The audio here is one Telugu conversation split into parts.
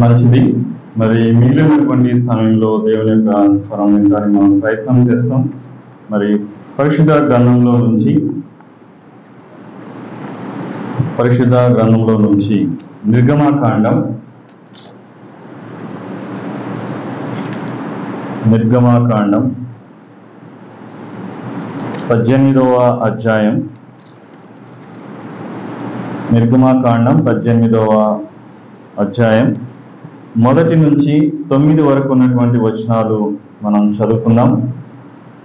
మంచిది. మరి మిగిలినటువంటి సమయంలో దేవుని యొక్క స్వరం వినడానికి మనం ప్రయత్నం చేస్తాం. మరి పరిశుద్ధ గ్రంథంలో నుంచి నిర్గమాకాండం 18వ అధ్యాయం. నిర్గమాకాండం 18వ అధ్యాయం 1 నుంచి 9 వరకు ఉన్నటువంటి వచనాలు మనం చదువుకుందాం.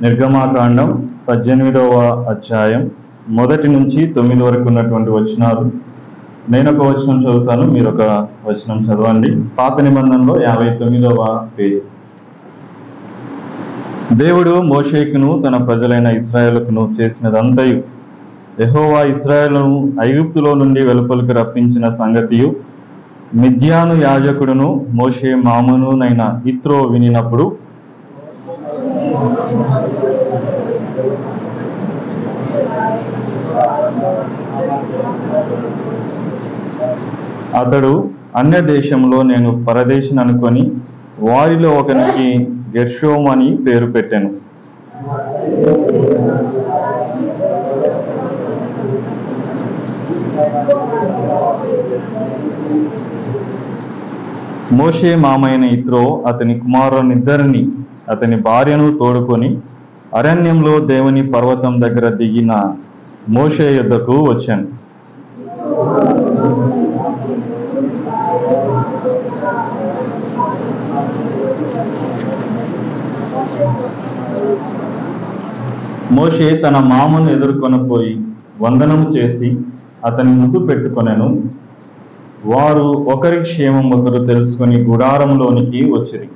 నిర్గమాకాండం 18వ అధ్యాయం 1 నుంచి 9 వరకు ఉన్నటువంటి వచనాలు. నేను ఒక వచనం చదువుతాను, మీరు ఒక వచనం చదవండి. పాత నిబంధనలో 59వ పేజీ. దేవుడు మోషేకును తన ప్రజలైన ఇశ్రాయేలుకును చేసినదంతయు, యెహోవా ఇశ్రాయేలును ఐగుప్తులో నుండి వెలుపలికి రప్పించిన సంగతియు మిద్యాను యాజకుడును మోషే మామనునైన యిత్రో వినినప్పుడు అతడు అన్య దేశంలో నేను పరదేశిని అనుకొని వారిలో ఒకనికి గెర్షోము అని పేరు పెట్టాను. మోషే మామైన యిత్రో అతని కుమారునిద్దరిని అతని భార్యను తోడుకొని అరణ్యంలో దేవుని పర్వతం దగ్గర దిగిన మోషే యొద్దకు వచ్చాను. మోషే తన మామను ఎదుర్కొనపోయి వందనము చేసి అతని ముద్దు పెట్టుకొనెను. వారు ఒకరి క్షేమం ఒకరు తెలుసుకొని గుడారంలోనికి వచ్చిరి.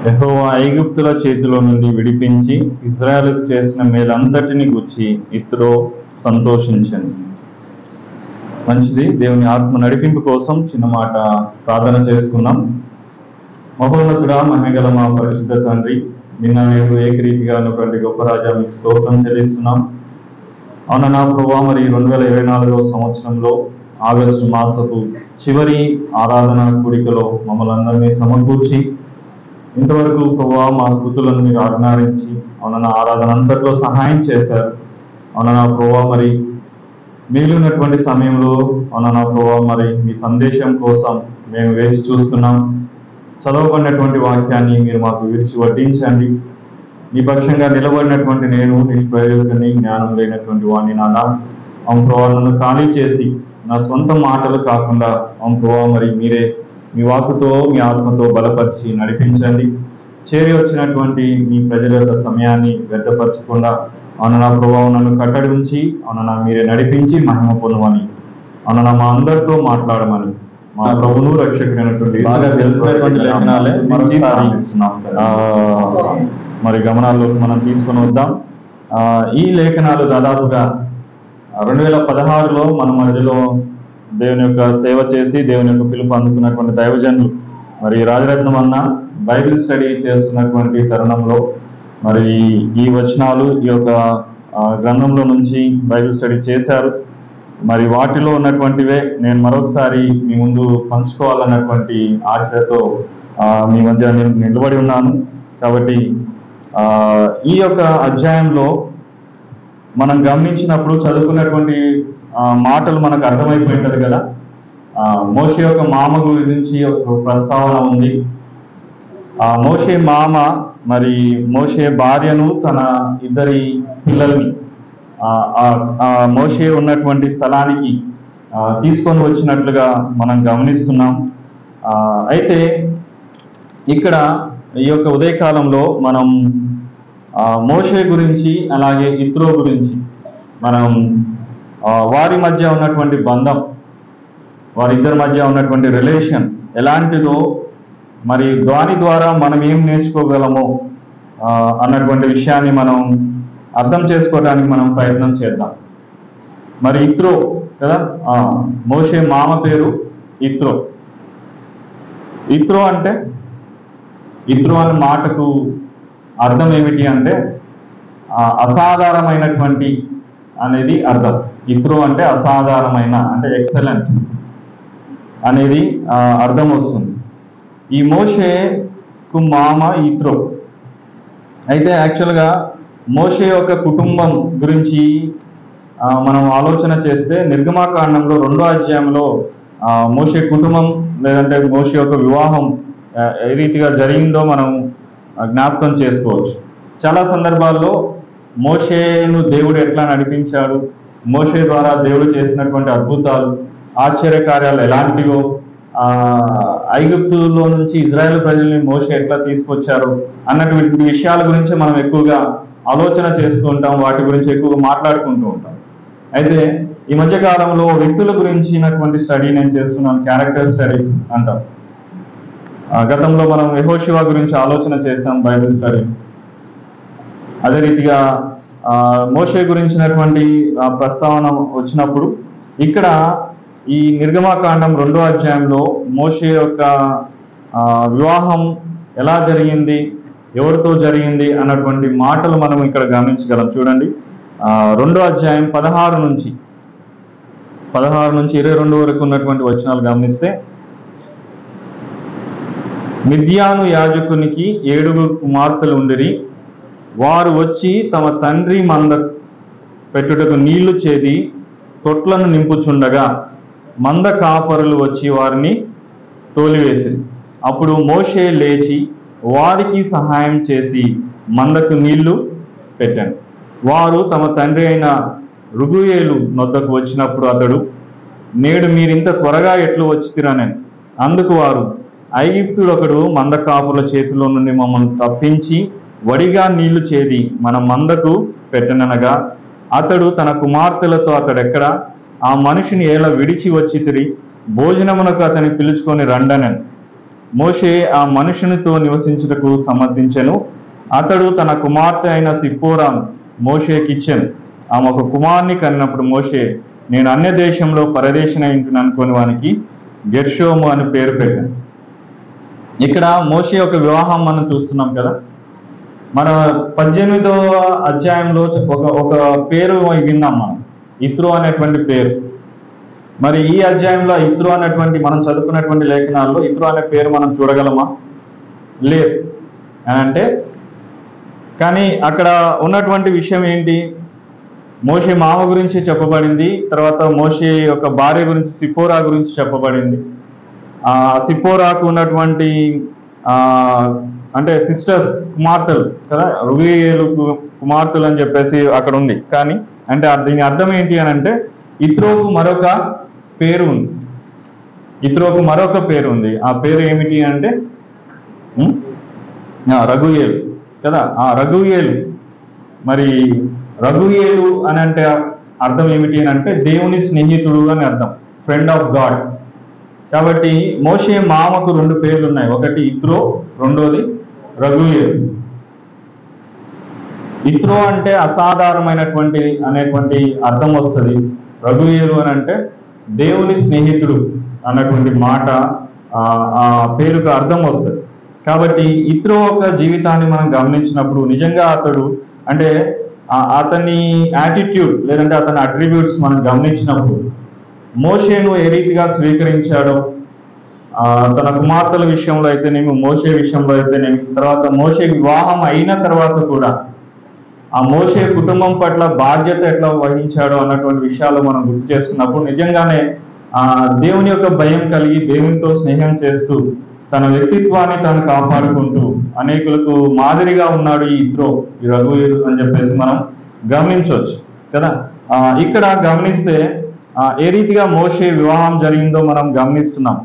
యెహోవా ఐగుప్తుల చేతిలో నుండి విడిపించి ఇశ్రాయేలుకు చేసిన మేలంతటిని గూర్చి యిత్రో సంతోషించను. మంచిది. దేవుని ఆత్మ నడిపింపు కోసం చిన్న మాట ప్రార్థన చేసుకున్నాం. మహోన్నతుడా, మహిమగల మా పరిశుద్ధ తండ్రి, నిన్న నేడు ఏకరీతిగా ఉన్నటువంటి గొప్ప రాజా, మీకు స్తోత్రం చెల్లిస్తున్నాం. అవునా నా ప్రభువా, మరి 2024వ సంవత్సరంలో ఆగస్టు మాసపు చివరి ఆరాధన కూడికలో మమ్మల్ని అందరినీ సమకూర్చి ఇంతవరకు ప్రభువా మా స్తుతులను మీరు ఆజ్ఞారించి అవునా ఆరాధన అంతట్లో సహాయం చేశారు. అవునా నా ప్రభువా, మరి మిగిలినటువంటి సమయంలో అవునా నా ప్రభువా, మరి మీ సందేశం కోసం మేము వేచి చూస్తున్నాం. చదవబడినటువంటి వాక్యాన్ని మీరు మాకు విడిచి వడ్డించండి. మీ పక్షంగా నిలబడినటువంటి నేను నిష్ప్రయోజకుని, జ్ఞానం లేనటువంటి వాడిని నాన్న. అవును ప్రభువా, నన్ను ఖాళీ చేసి నా సొంత మాటలు కాకుండా అవును ప్రభువా, మరి మీరే మీ వాక్కుతో మీ ఆత్మతో బలపరిచి నడిపించండి. చేరి వచ్చినటువంటి మీ ప్రజల యొక్క సమయాన్ని వ్యర్థపరచకుండా అవునా ప్రభావం నన్ను కట్టడి ఉంచి అవునా మీరే నడిపించి మహిమ పొందమని అవునా మా అందరితో మాట్లాడమని మా ప్రభువును రక్షకుడైనటువంటి బాగా తెలిసినటువంటి లేఖనాలే మరి గమనాల్లోకి మనం తీసుకొని వద్దాం. ఈ లేఖనాలు దాదాపుగా 2016లో మన మధ్యలో దేవుని యొక్క సేవ చేసి దేవుని యొక్క పిలుపు అందుకున్నటువంటి దైవజనులు మరి రాజరత్నం అన్న బైబిల్ స్టడీ చేస్తున్నటువంటి తరుణంలో మరి ఈ వచనాలు ఈ యొక్క గ్రంథంలో నుంచి బైబిల్ స్టడీ చేశారు. మరి వాటిలో ఉన్నటువంటివే నేను మరొకసారి మీ ముందు పంచుకోవాలన్నటువంటి ఆశతో మీ మధ్య నేను నిలబడి ఉన్నాను. కాబట్టి ఈ యొక్క అధ్యాయంలో మనం గమనించినప్పుడు చదువుకున్నటువంటి మాటలు మనకు అర్థమైపోయింటది కదా. మోషే యొక్క మామ గురించి ఒక ప్రస్తావన ఉంది. మోషే మామ మరి మోషే భార్యను తన ఇద్దరి పిల్లల్ని మోషే ఉన్నటువంటి స్థలానికి తీసుకొని వచ్చినట్లుగా మనం గమనిస్తున్నాం. అయితే ఇక్కడ ఈ యొక్క ఉదయకాలంలో మనం మోషే గురించి అలాగే యిత్రో గురించి మనం వారి మధ్య ఉన్నటువంటి బంధం, వారిద్దరి మధ్య ఉన్నటువంటి రిలేషన్ ఎలాంటిదో మరి దాని ద్వారా మనం ఏం నేర్చుకోగలమో అన్నటువంటి విషయాన్ని మనం అర్థం చేసుకోవడానికి మనం ప్రయత్నం చేద్దాం. మరి యిత్రో కదా, మోషే మామ పేరు యిత్రో. ఇత్రో అంటే, ఇత్రో అనే మాటకు అర్థం ఏమిటి అంటే అసాధారణమైనటువంటి అనేది అర్థం. ఇత్రో అంటే అసాధారణమైన, అంటే ఎక్సలెంట్ అనేది అర్థం వస్తుంది. ఈ మోషేకు మామ ఇత్రో. అయితే యాక్చువల్గా మోషే యొక్క కుటుంబం గురించి మనం ఆలోచన చేస్తే నిర్గమాకాండంలో 2వ అధ్యాయంలో మోషే కుటుంబం లేదంటే మోషే యొక్క వివాహం ఏ రీతిగా జరిగిందో మనం జ్ఞాపకం చేసుకోవచ్చు. చాలా సందర్భాల్లో మోషేను దేవుడు ఎట్లా నడిపించాడు, మోషే ద్వారా దేవుడు చేసినటువంటి అద్భుతాలు, ఆశ్చర్యకార్యాలు ఎలాంటివో, ఐగుప్తులో నుంచి ఇజ్రాయెల్ ప్రజల్ని మోషే ఎట్లా తీసుకొచ్చారు అన్నటువంటి విషయాల గురించి మనం ఎక్కువగా ఆలోచన చేస్తూ ఉంటాం, వాటి గురించి ఎక్కువగా మాట్లాడుకుంటూ ఉంటాం. అయితే ఈ మధ్య కాలంలో వ్యక్తుల గురించినటువంటి స్టడీ నేను చేస్తున్నాను, క్యారెక్టర్ స్టడీస్ అంటాం. గతంలో మనం యెహోషువ గురించి ఆలోచన చేస్తాం బైబిల్ స్టడీ. అదే రీతిగా మోషే గురించినటువంటి ప్రస్తావన వచ్చినప్పుడు ఇక్కడ ఈ నిర్గమాకాండం 2వ అధ్యాయంలో మోషే యొక్క వివాహం ఎలా జరిగింది, ఎవరితో జరిగింది అన్నటువంటి మాటలు మనం ఇక్కడ గమనించగలం. చూడండి, 2వ అధ్యాయం 16 నుంచి 22 వరకు ఉన్నటువంటి వచనాలు గమనిస్తే, మిద్యాను యాజకునికి 7 కుమార్తెలు ఉండిరి. వారు వచ్చి తమ తండ్రి మంద పెట్టుటకు నీళ్లు చేది తొట్లను నింపుచుండగా మంద కాపరులు వచ్చి వారిని తోలివేసింది. అప్పుడు మోషే లేచి వారికి సహాయం చేసి మందకు నీళ్లు పెట్టాను. వారు తమ తండ్రి అయిన రుగుయేలు నొద్దకు వచ్చినప్పుడు అతడు, నేడు మీరింత త్వరగా ఎట్లు వచ్చితిరనని. అందుకు వారు, ఐగుప్తుడు ఒకడు మంద కాపుల చేతిలో నుండి మమ్మల్ని తప్పించి వడిగా నీళ్లు చేది మన మందకు పెట్టననగా, అతడు తన కుమార్తెలతో అతడెక్కడ, ఆ మనిషిని ఎలా విడిచి వచ్చితిరి, భోజనమునకు అతని పిలుచుకొని రండనని. మోషే ఆ మనుషునితో నివసించుటకు సమ్మతించెను. అతడు తన కుమార్తె అయిన సిప్పోరాను మోషేకిచ్చెను. ఆమె ఒక కుమార్ని కన్నప్పుడు మోషే, నేను అన్య దేశంలో పరదేశిని అయింటును అనుకుని వానికి గెర్షోము అని పేరు పెట్టాను. ఇక్కడ మోషే యొక్క వివాహం మనం చూస్తున్నాం కదా. మన 18వ అధ్యాయంలో ఒక పేరు విన్నాం మనం, ఇత్రో అనేటువంటి పేరు. మరి ఈ అధ్యాయంలో ఇత్రో అనేటువంటి మనం చదువుకున్నటువంటి లేఖనాల్లో ఇత్రో అనే పేరు మనం చూడగలమా? లేదు అని అంటే, కానీ అక్కడ ఉన్నటువంటి విషయం ఏంటి? మోషే మామ గురించి చెప్పబడింది, తర్వాత మోషే యొక్క భార్య గురించి సిప్పోరా గురించి చెప్పబడింది. సిప్పోరాకు ఉన్నటువంటి అంటే సిస్టర్స్, కుమార్తెలు కదా, రుగుయేలు కుమార్తెలు అని చెప్పేసి అక్కడ ఉంది. కానీ అంటే దీని అర్థం ఏంటి అని అంటే, ఇత్రోకు మరొక పేరు ఉంది. ఇత్రోకు మరొక పేరు ఉంది. ఆ పేరు ఏమిటి అంటే రగుయేలు కదా. ఆ రగుయేలు, మరి రగుయేలు అని అంటే అర్థం ఏమిటి అని అంటే దేవుని స్నేహితుడు అని అర్థం, ఫ్రెండ్ ఆఫ్ గాడ్. కాబట్టి మోషే మామకు 2 పేర్లు ఉన్నాయి, ఒకటి ఇత్రో, రెండోది రగుయేలు. ఇత్రో అంటే అసాధారణమైనటువంటి అనేటువంటి అర్థం వస్తుంది. రగుయేలు అని అంటే దేవుని స్నేహితుడు అన్నటువంటి మాట ఆ పేరుకు అర్థం వస్తుంది. కాబట్టి ఇత్రో యొక్క జీవితాన్ని మనం గమనించినప్పుడు నిజంగా అతడు అంటే అతని యాటిట్యూడ్ లేదంటే అతని అట్రిబ్యూట్స్ మనం గమనించినప్పుడు మోషేను ఏ రీతిగా స్వీకరించాడో, తన కుమార్తెల విషయంలో అయితేనేమి, మోషే విషయంలో అయితేనేమి, తర్వాత మోషే వివాహం అయిన తర్వాత కూడా ఆ మోషే కుటుంబం పట్ల బాధ్యత ఎట్లా వహించాడో అన్నటువంటి విషయాలు మనం గుర్తు చేసుకున్నప్పుడు నిజంగానే దేవుని యొక్క భయం కలిగి దేవునితో స్నేహం చేస్తూ తన వ్యక్తిత్వాన్ని తాను కాపాడుకుంటూ అనేకులకు మాదిరిగా ఉన్నాడు ఈ ఇత్రో, ఈ రగుయేలు అని చెప్పేసి మనం గమనించవచ్చు కదా. ఇక్కడ గమనిస్తే ఏ రీతిగా మోషే వివాహం జరిగిందో మనం గమనిస్తున్నాం.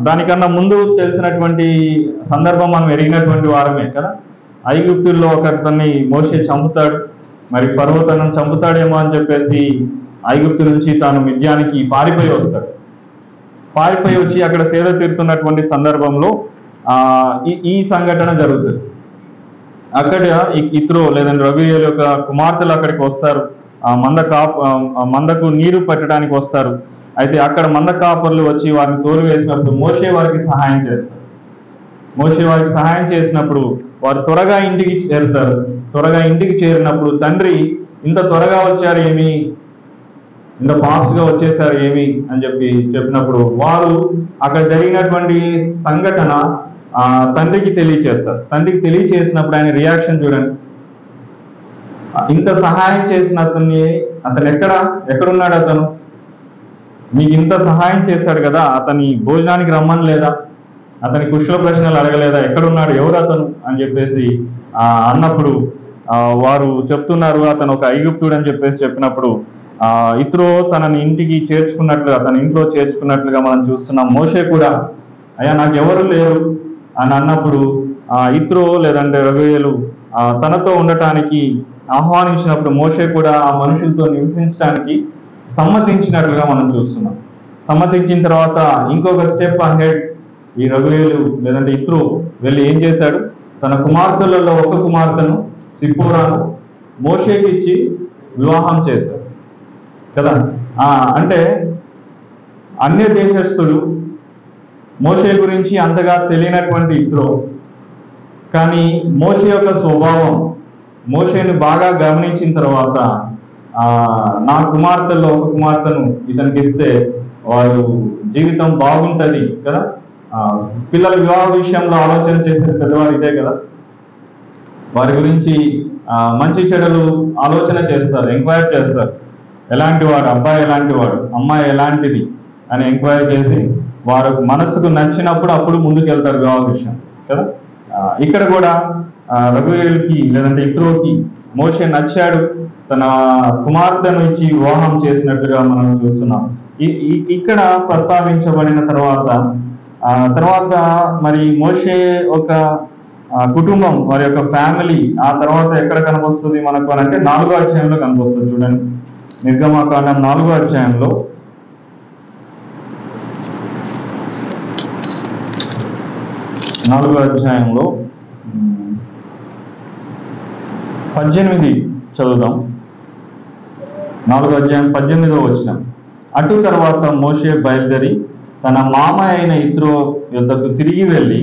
దానికన్నా ముందు తెలిసినటువంటి సందర్భం మనం ఎరిగినటువంటి వారమే కదా. ఐగుప్తుల్లో ఒకరిని మోషే చంపుతాడు, మరి ఫరో తనను చంపుతాడేమో అని చెప్పేసి ఐగుప్తు నుంచి తాను మిద్యానికి పారిపోయి వస్తాడు. పారిపోయి వచ్చి అక్కడ సేద తీరుతున్నటువంటి సందర్భంలో ఈ సంఘటన జరుగుతుంది. అక్కడ ఇత్రో లేదంటే రగుయేలు యొక్క కుమార్తెలు అక్కడికి వస్తారు, మందకు నీరు పెట్టడానికి వస్తారు. అయితే అక్కడ మంద కాపర్లు వచ్చి వారిని తోలివేసినప్పుడు మోషే వారికి సహాయం చేస్తారు. మోషే వారికి సహాయం చేసినప్పుడు వారు త్వరగా ఇంటికి చేరుతారు. త్వరగా ఇంటికి చేరినప్పుడు తండ్రి ఇంత త్వరగా వచ్చారు ఏమి, ఇంత ఫాస్ట్ గా వచ్చేసారు ఏమి అని చెప్పినప్పుడు వారు అక్కడ జరిగినటువంటి సంఘటన తండ్రికి తెలియచేస్తారు. తండ్రికి తెలియచేసినప్పుడు ఆయన రియాక్షన్ చూడండి. ఇంత సహాయం చేసిన అతను ఎక్కడున్నాడు? మీకు ఇంత సహాయం చేశాడు కదా, అతని భోజనానికి రమ్మని లేదా, అతని కుశల ప్రశ్నలు అడగలేదా, ఎక్కడున్నాడు, ఎవరు అతను అని చెప్పేసి అన్నప్పుడు వారు చెప్తున్నారు అతను ఒక ఐగుప్తుడు అని చెప్పినప్పుడు ఇత్రో తనని ఇంటికి చేర్చుకున్నట్లుగా, తన ఇంట్లో చేర్చుకున్నట్లుగా మనం చూస్తున్నాం. మోషే కూడా అయ్యా నాకు ఎవరు లేరు అని అన్నప్పుడు ఇత్రో లేదంటే రగుయేలు తనతో ఉండటానికి ఆహ్వానించినప్పుడు మోషే కూడా ఆ మనుషులతో నివసించడానికి సమ్మతించినట్లుగా మనం చూస్తున్నాం. సమ్మతించిన తర్వాత ఇంకొక స్టెప్ అహెడ్ ఈ రగుయేలు లేదంటే ఇత్రో వెళ్ళి ఏం చేశాడు, తన కుమార్తెలలో ఒక కుమార్తెను సిప్పోరాను మోషేకి ఇచ్చి వివాహం చేశాడు కదా. అంటే అన్య దేశస్థుడు, మోషే గురించి అంతగా తెలియనటువంటి ఇత్రో, కానీ మోషే యొక్క స్వభావం మోషేని బాగా గమనించిన తర్వాత నా కుమార్తెల్లో ఒక కుమార్తెను ఇతనికి ఇస్తే వారు జీవితం బాగుంటది కదా. పిల్లల వివాహ విషయంలో ఆలోచన చేసే పెద్దవారు ఇదే కదా, వారి గురించి మంచి చెడులు ఆలోచన చేస్తారు, ఎంక్వైరీ చేస్తారు. ఎలాంటి వాడు అబ్బాయి, ఎలాంటి వాడు అమ్మాయి, ఎలాంటిది అని ఎంక్వైరీ చేసి వారు మనసుకు నచ్చినప్పుడు అప్పుడు ముందుకు వెళ్తారు వివాహ విషయం కదా. ఇక్కడ కూడా రగుయేలుకి లేదంటే ఇత్రోకి మోషే నచ్చాడు, తన కుమార్తెను ఇచ్చి వివాహం చేసినట్టుగా మనం చూస్తున్నాం. ఇక్కడ ప్రస్తావించబడిన తర్వాత మరి మోషే ఒక కుటుంబం, వారి యొక్క ఫ్యామిలీ ఆ తర్వాత ఎక్కడ కనిపిస్తుంది మనకు అంటే 4వ అధ్యాయంలో కనిపిస్తుంది. చూడండి, నిర్గమకాండం 4వ అధ్యాయంలో 18 చదువుదాం. 4వ అధ్యాయం 18వ వచనం. అటు తర్వాత మోషే బయలుదేరి తన మామ అయిన ఇత్రో యొద్దకు తిరిగి వెళ్ళి,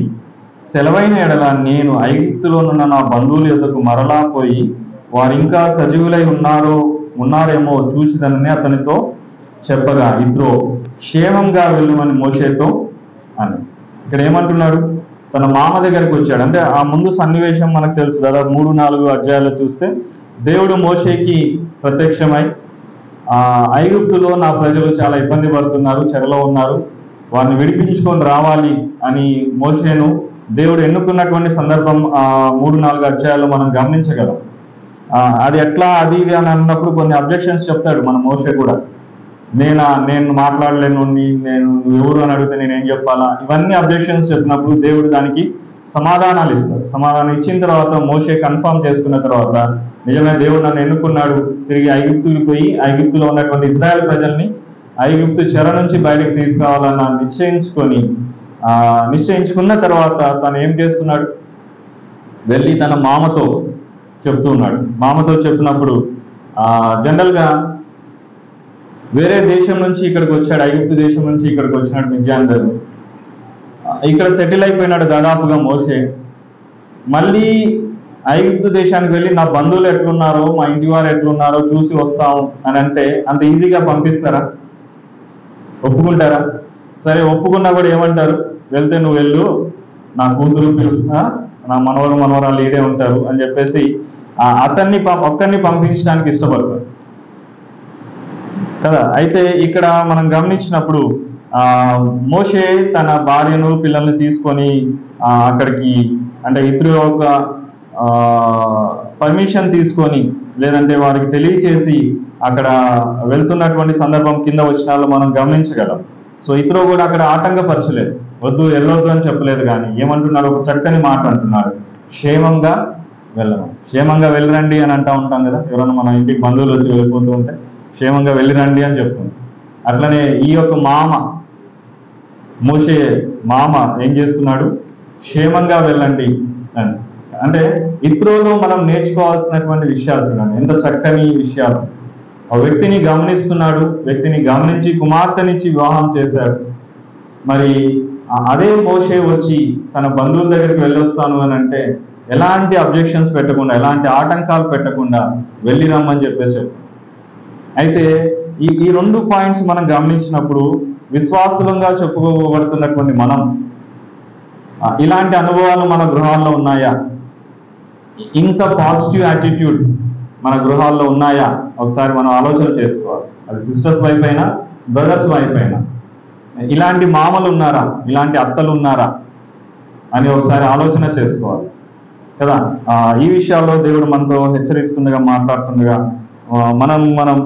సెలవైన ఎడల నేను ఐగుప్తులోనున్న నా బంధువుల యొద్దకు మరలా పోయి వారింకా సజీవులై ఉన్నారేమో చూసిదనని అతనితో చెప్పగా, ఇత్రో క్షేమంగా వెళ్ళమని మోషేతో అని. ఇక్కడ ఏమంటున్నాడు, తన మామ దగ్గరికి వచ్చాడు. అంటే ఆ ముందు సన్నివేశం మనకు తెలుసు, దాదాపు 3-4 అధ్యాయాలు చూస్తే దేవుడు మోషేకి ప్రత్యక్షమై ఐగుప్తులో నా ప్రజలు చాలా ఇబ్బంది పడుతున్నారు, చెరలో ఉన్నారు, వారిని విడిపించుకొని రావాలి అని మోషేను దేవుడు ఎన్నుకున్నటువంటి సందర్భం 3-4 అధ్యాయాలు మనం గమనించగలం. అది ఎట్లా అది ఇది అని అన్నప్పుడు కొన్ని అబ్జెక్షన్స్ చెప్తాడు మన మోషే కూడా. నేను మాట్లాడలేను, నేను ఎవరు అని అడిగితే నేనేం చెప్పాలా, ఇవన్నీ అబ్జెక్షన్స్ చెప్పినప్పుడు దేవుడు దానికి సమాధానాలు ఇస్తాడు. సమాధానం ఇచ్చిన తర్వాత మోషే కన్ఫర్మ్ చేసుకున్న తర్వాత నిజమే దేవుడు నన్ను ఎన్నుకున్నాడు, తిరిగి ఐగుప్తుకి పోయి ఐగుప్తులో ఉన్నటువంటి ఇశ్రాయేల్ ప్రజల్ని ఐగుప్తు చెర నుంచి బయటకు తీసుకురావాలన్న నిశ్చయించుకున్న తర్వాత తను ఏం చేస్తున్నాడు, వెళ్ళి తన మామతో చెప్తూ ఉన్నాడు. మామతో చెప్పినప్పుడు జనరల్గా వేరే దేశం నుంచి ఇక్కడికి వచ్చాడు, ఐగుప్తు దేశం నుంచి ఇక్కడికి వచ్చినాడు మిద్యాను, ఇక్కడ సెటిల్ అయిపోయినాడు దాదాపుగా మోషే. మళ్ళీ ఐగుప్తు దేశానికి వెళ్ళి నా బంధువులు ఎట్లున్నారో, మా ఇంటి వారు ఎట్లున్నారో చూసి వస్తాం అని అంటే అంత ఈజీగా పంపిస్తారా? ఒప్పుకుంటారా? సరే ఒప్పుకున్నా కూడా ఏమంటారు, వెళ్తే నువ్వు వెళ్ళు, నా కూతురు నా మనవరాలు ఈడే ఉంటారు అని చెప్పేసి ఒక్కరిని పంపించడానికి ఇష్టపడతారు కదా. అయితే ఇక్కడ మనం గమనించినప్పుడు మోషే తన భార్యను పిల్లల్ని తీసుకొని అక్కడికి, అంటే ఇద్దరు ఒక పర్మిషన్ తీసుకొని లేదంటే వారికి తెలియచేసి అక్కడ వెళ్తున్నటువంటి సందర్భం కింద వచనాల్లో మనం గమనించగలం. సో ఇతరు కూడా అక్కడ ఆటంకపరచలేదు, వద్దు వెళ్ళొద్దు అని చెప్పలేదు, కానీ ఏమంటున్నాడు, ఒక చక్కని మాట అంటున్నాడు, క్షేమంగా వెళ్ళరండి అని అంటూ ఉంటాం కదా. ఎవరైనా మన ఇంటికి బంధువులు వచ్చి వెళ్ళిపోతూ ఉంటే క్షేమంగా వెళ్ళిరండి అని చెప్తుంది. అట్లనే ఈ యొక్క మోషే మామ ఏం చేస్తున్నాడు, క్షేమంగా వెళ్ళండి అని. అంటే ఇత్రోలో మనం నేర్చుకోవాల్సినటువంటి విషయాలు చూడండి, ఎంత చక్కని విషయాలు. ఆ వ్యక్తిని గమనిస్తున్నాడు, వ్యక్తిని గమనించి కుమార్తెనిచ్చి వివాహం చేశాడు. మరి అదే మోషే వచ్చి తన బంధువుల దగ్గరికి వెళ్ళొస్తాను అని అంటే ఎలాంటి అబ్జెక్షన్స్ పెట్టకుండా, ఎలాంటి ఆటంకాలు పెట్టకుండా వెళ్ళి రమ్మని చెప్పేసి. అయితే ఈ రెండు పాయింట్స్ మనం గమనించినప్పుడు విశ్వాసులంగా చెప్పుకోబడుతున్నటువంటి మనం ఇలాంటి అనుభవాలు మన గృహాల్లో ఉన్నాయా? ఇంత పాజిటివ్ యాటిట్యూడ్ మన గృహాల్లో ఉన్నాయా? ఒకసారి మనం ఆలోచన చేసుకోవాలి. అది సిస్టర్స్ వైపు అయినా, బ్రదర్స్ వైపు అయినా. ఇలాంటి మామలు ఉన్నారా, ఇలాంటి అత్తలు ఉన్నారా అని ఒకసారి ఆలోచన చేసుకోవాలి కదా. ఈ విషయాల్లో దేవుడు మనతో హెచ్చరిస్తుండగా, మాట్లాడుతుండగా మనం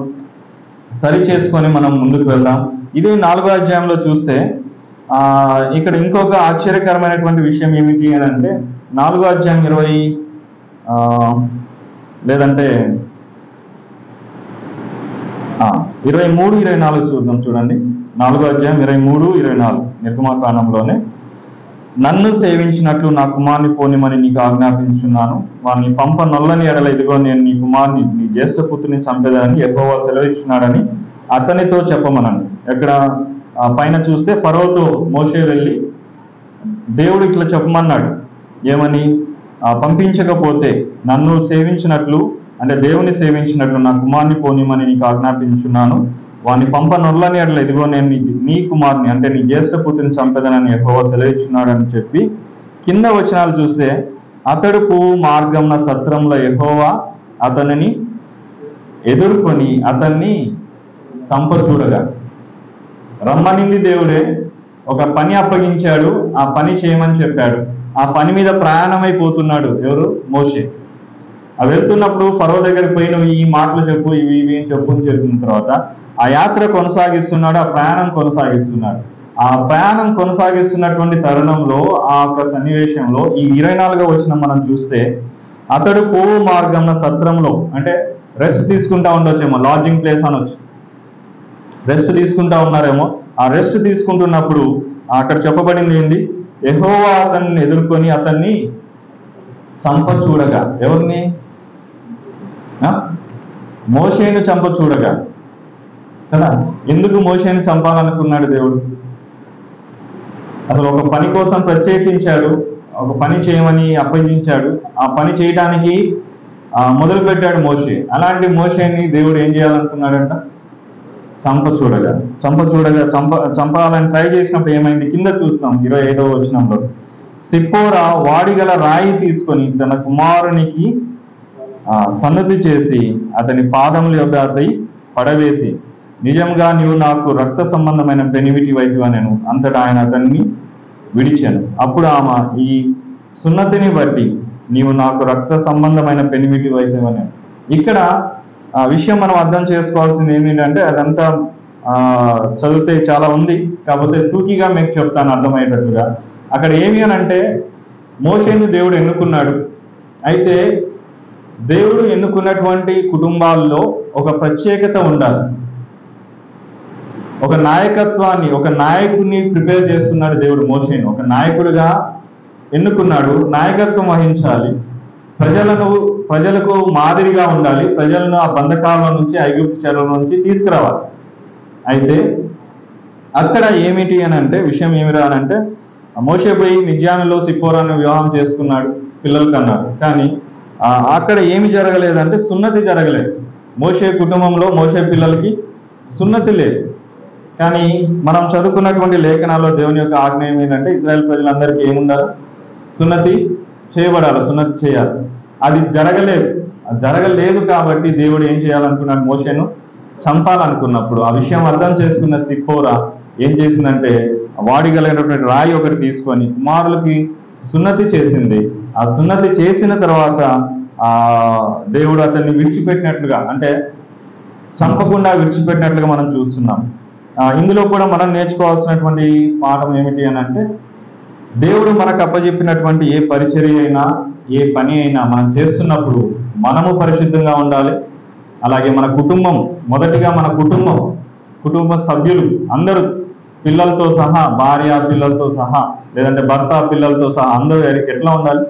సరి చేసుకొని మనం ముందుకు వెళ్దాం. ఇది 4వ అధ్యాయంలో చూస్తే ఇక్కడ ఇంకొక ఆశ్చర్యకరమైనటువంటి విషయం ఏమిటి అని అంటే 4వ అధ్యాయం 20 లేదంటే 23, 24 చూద్దాం. చూడండి, 4వ అధ్యాయం 23, 24 నిర్గమకాండంలోనే. నన్ను సేవించినట్లు నా కుమారుని పోనిమని నీకు ఆజ్ఞాపించున్నాను. వారిని పంప నొల్లని ఎడల ఇదిగో నేను నీ కుమారుని నీ జ్యేష్ఠపుత్రుని చంపేదాన్ని యెహోవా సెలవిస్తున్నాడని అతనితో చెప్పమనను. ఎక్కడ పైన చూస్తే ఫరోతో మోషే వెళ్ళి దేవుడు ఇట్లా చెప్పమన్నాడు. ఏమని? పంపించకపోతే నన్ను సేవించినట్లు, అంటే దేవుని సేవించినట్లు నా కుమారుని పోనిమని నీకు ఆజ్ఞాపించున్నాను. వాని పంప నొల్లని ఎడల ఇదిగో నేను నీ కుమారుని, అంటే నీ జ్యేష్ఠపుత్రుని చంపేదనని యెహోవా సెలవిస్తున్నాడు అని చెప్పి కింద వచనాలు చూస్తే అతడు పువ్వు మార్గంన సత్రంలో యెహోవా అతనిని ఎదుర్కొని అతన్ని చంపచూడగా. రమ్మనింది దేవుడే, ఒక పని అప్పగించాడు, ఆ పని చేయమని చెప్పాడు. ఆ పని మీద ప్రయాణమైపోతున్నాడు ఎవరు? మోషే. వెళ్తున్నప్పుడు ఫరో దగ్గరికి పోయి నువ్వు ఈ మాటలు చెప్పు, ఇవి అని చెప్పు అని చెప్పిన తర్వాత ఆ యాత్ర కొనసాగిస్తున్నాడు, ఆ ప్రయాణం కొనసాగిస్తున్నాడు. ఆ ప్రయాణం కొనసాగిస్తున్నటువంటి తరుణంలో, ఆ యొక్క సన్నివేశంలో ఈ 24వ వచనం మనం చూస్తే అతడు పువ్వు మార్గంన సత్రంలో, అంటే రెస్ట్ తీసుకుంటా ఉండొచ్చేమో, లాడ్జింగ్ ప్లేస్ అనొచ్చు, రెస్ట్ తీసుకుంటా ఉన్నారేమో. ఆ రెస్ట్ తీసుకుంటున్నప్పుడు అక్కడ చెప్పబడింది ఏంటి? యెహోవా అతన్ని ఎదుర్కొని అతన్ని చంప చూడగా. ఎవరిని? మోషేను చంప చూడగా కదా. ఎందుకు మోషేను చంపాలనుకున్నాడు దేవుడు? అసలు ఒక పని కోసం ప్రత్యేకించాడు, ఒక పని చేయమని అప్పగించాడు. ఆ పని చేయడానికి మొదలు పెట్టాడు మోషే. అలాంటి మోషేని దేవుడు ఏం చేయాలనుకున్నాడంట? చంపాలని ట్రై చేసినప్పుడు ఏమైంది? కింద చూస్తాం 25వ వచనంలో. సిప్పోరా వాడిగల రాయి తీసుకొని తన కుమారునికి సన్నతి చేసి అతని పాదముల యొద్ద అతని పడవేసి, నిజంగా నీవు నాకు రక్త సంబంధమైన పెనిమిటి వైద్యు నేను. అంతటా ఆయన అతన్ని విడిచాను. అప్పుడు ఆమె, ఈ సున్నతిని బట్టి నీవు నాకు రక్త సంబంధమైన పెనిమిటి వైద్యు అని. ఇక్కడ విషయం మనం అర్థం చేసుకోవాల్సింది ఏంటంటే, అదంతా చదివితే చాలా ఉంది, కాకపోతే టూకీగా మీకు చెప్తాను అర్థమయ్యేటట్టుగా. అక్కడ ఏమి అని అంటే, మోషేను దేవుడు ఎన్నుకున్నాడు. అయితే దేవుడు ఎన్నుకున్నటువంటి కుటుంబాల్లో ఒక ప్రత్యేకత ఉండాలి. ఒక నాయకత్వాన్ని, ఒక నాయకుడిని ప్రిపేర్ చేస్తున్నాడు దేవుడు. మోషేను ఒక నాయకుడిగా ఎన్నుకున్నాడు, నాయకత్వం వహించాలి, ప్రజలకు మాదిరిగా ఉండాలి, ప్రజలను ఆ బంధకాల నుంచి, ఐగుప్తు చెరల నుంచి తీసుకురావాలి. అయితే అక్కడ ఏమిటి అని అంటే, విషయం ఏమిరా అని అంటే, మోషే పోయి మిద్యానులో సిప్పోరాను వివాహం చేసుకున్నాడు, పిల్లలు కన్నాడు. కానీ అక్కడ ఏమి జరగలేదంటే సున్నతి జరగలేదు. మోషే కుటుంబంలో మోషే పిల్లలకి సున్నతి లేదు. కానీ మనం చదువుకున్నటువంటి లేఖనాల్లో దేవుని యొక్క ఆజ్ఞ ఏమిటంటే, ఇశ్రాయేల్ ప్రజలందరికీ ఏముండాలి? సున్నతి చేయబడాలి, సున్నతి చేయాలి. అది జరగలేదు కాబట్టి దేవుడు ఏం చేయాలనుకున్నాడు? మోషేను చంపాలనుకున్నప్పుడు ఆ విషయం అర్థం చేసుకున్న సిప్పోరా ఏం చేసిందంటే, వాడిగలిగినటువంటి రాయి ఒకటి తీసుకొని కుమారులకి సున్నతి చేసింది. ఆ సున్నతి చేసిన తర్వాత దేవుడు అతన్ని విడిచిపెట్టినట్లుగా, అంటే చంపకుండా విడిచిపెట్టినట్లుగా మనం చూస్తున్నాం. ఇందులో కూడా మనం నేర్చుకోవాల్సినటువంటి పాఠం ఏమిటి అని అంటే, దేవుడు మనకు అప్పచెప్పినటువంటి ఏ పరిచర్య అయినా, ఏ పని అయినా మనం చేస్తున్నప్పుడు మనము పరిశుద్ధంగా ఉండాలి. అలాగే మన కుటుంబం, మొదటిగా మన కుటుంబ సభ్యులు అందరూ, పిల్లలతో సహా, భార్య పిల్లలతో సహా, లేదంటే భర్త పిల్లలతో సహా అందరూ ఎట్లా ఉండాలి?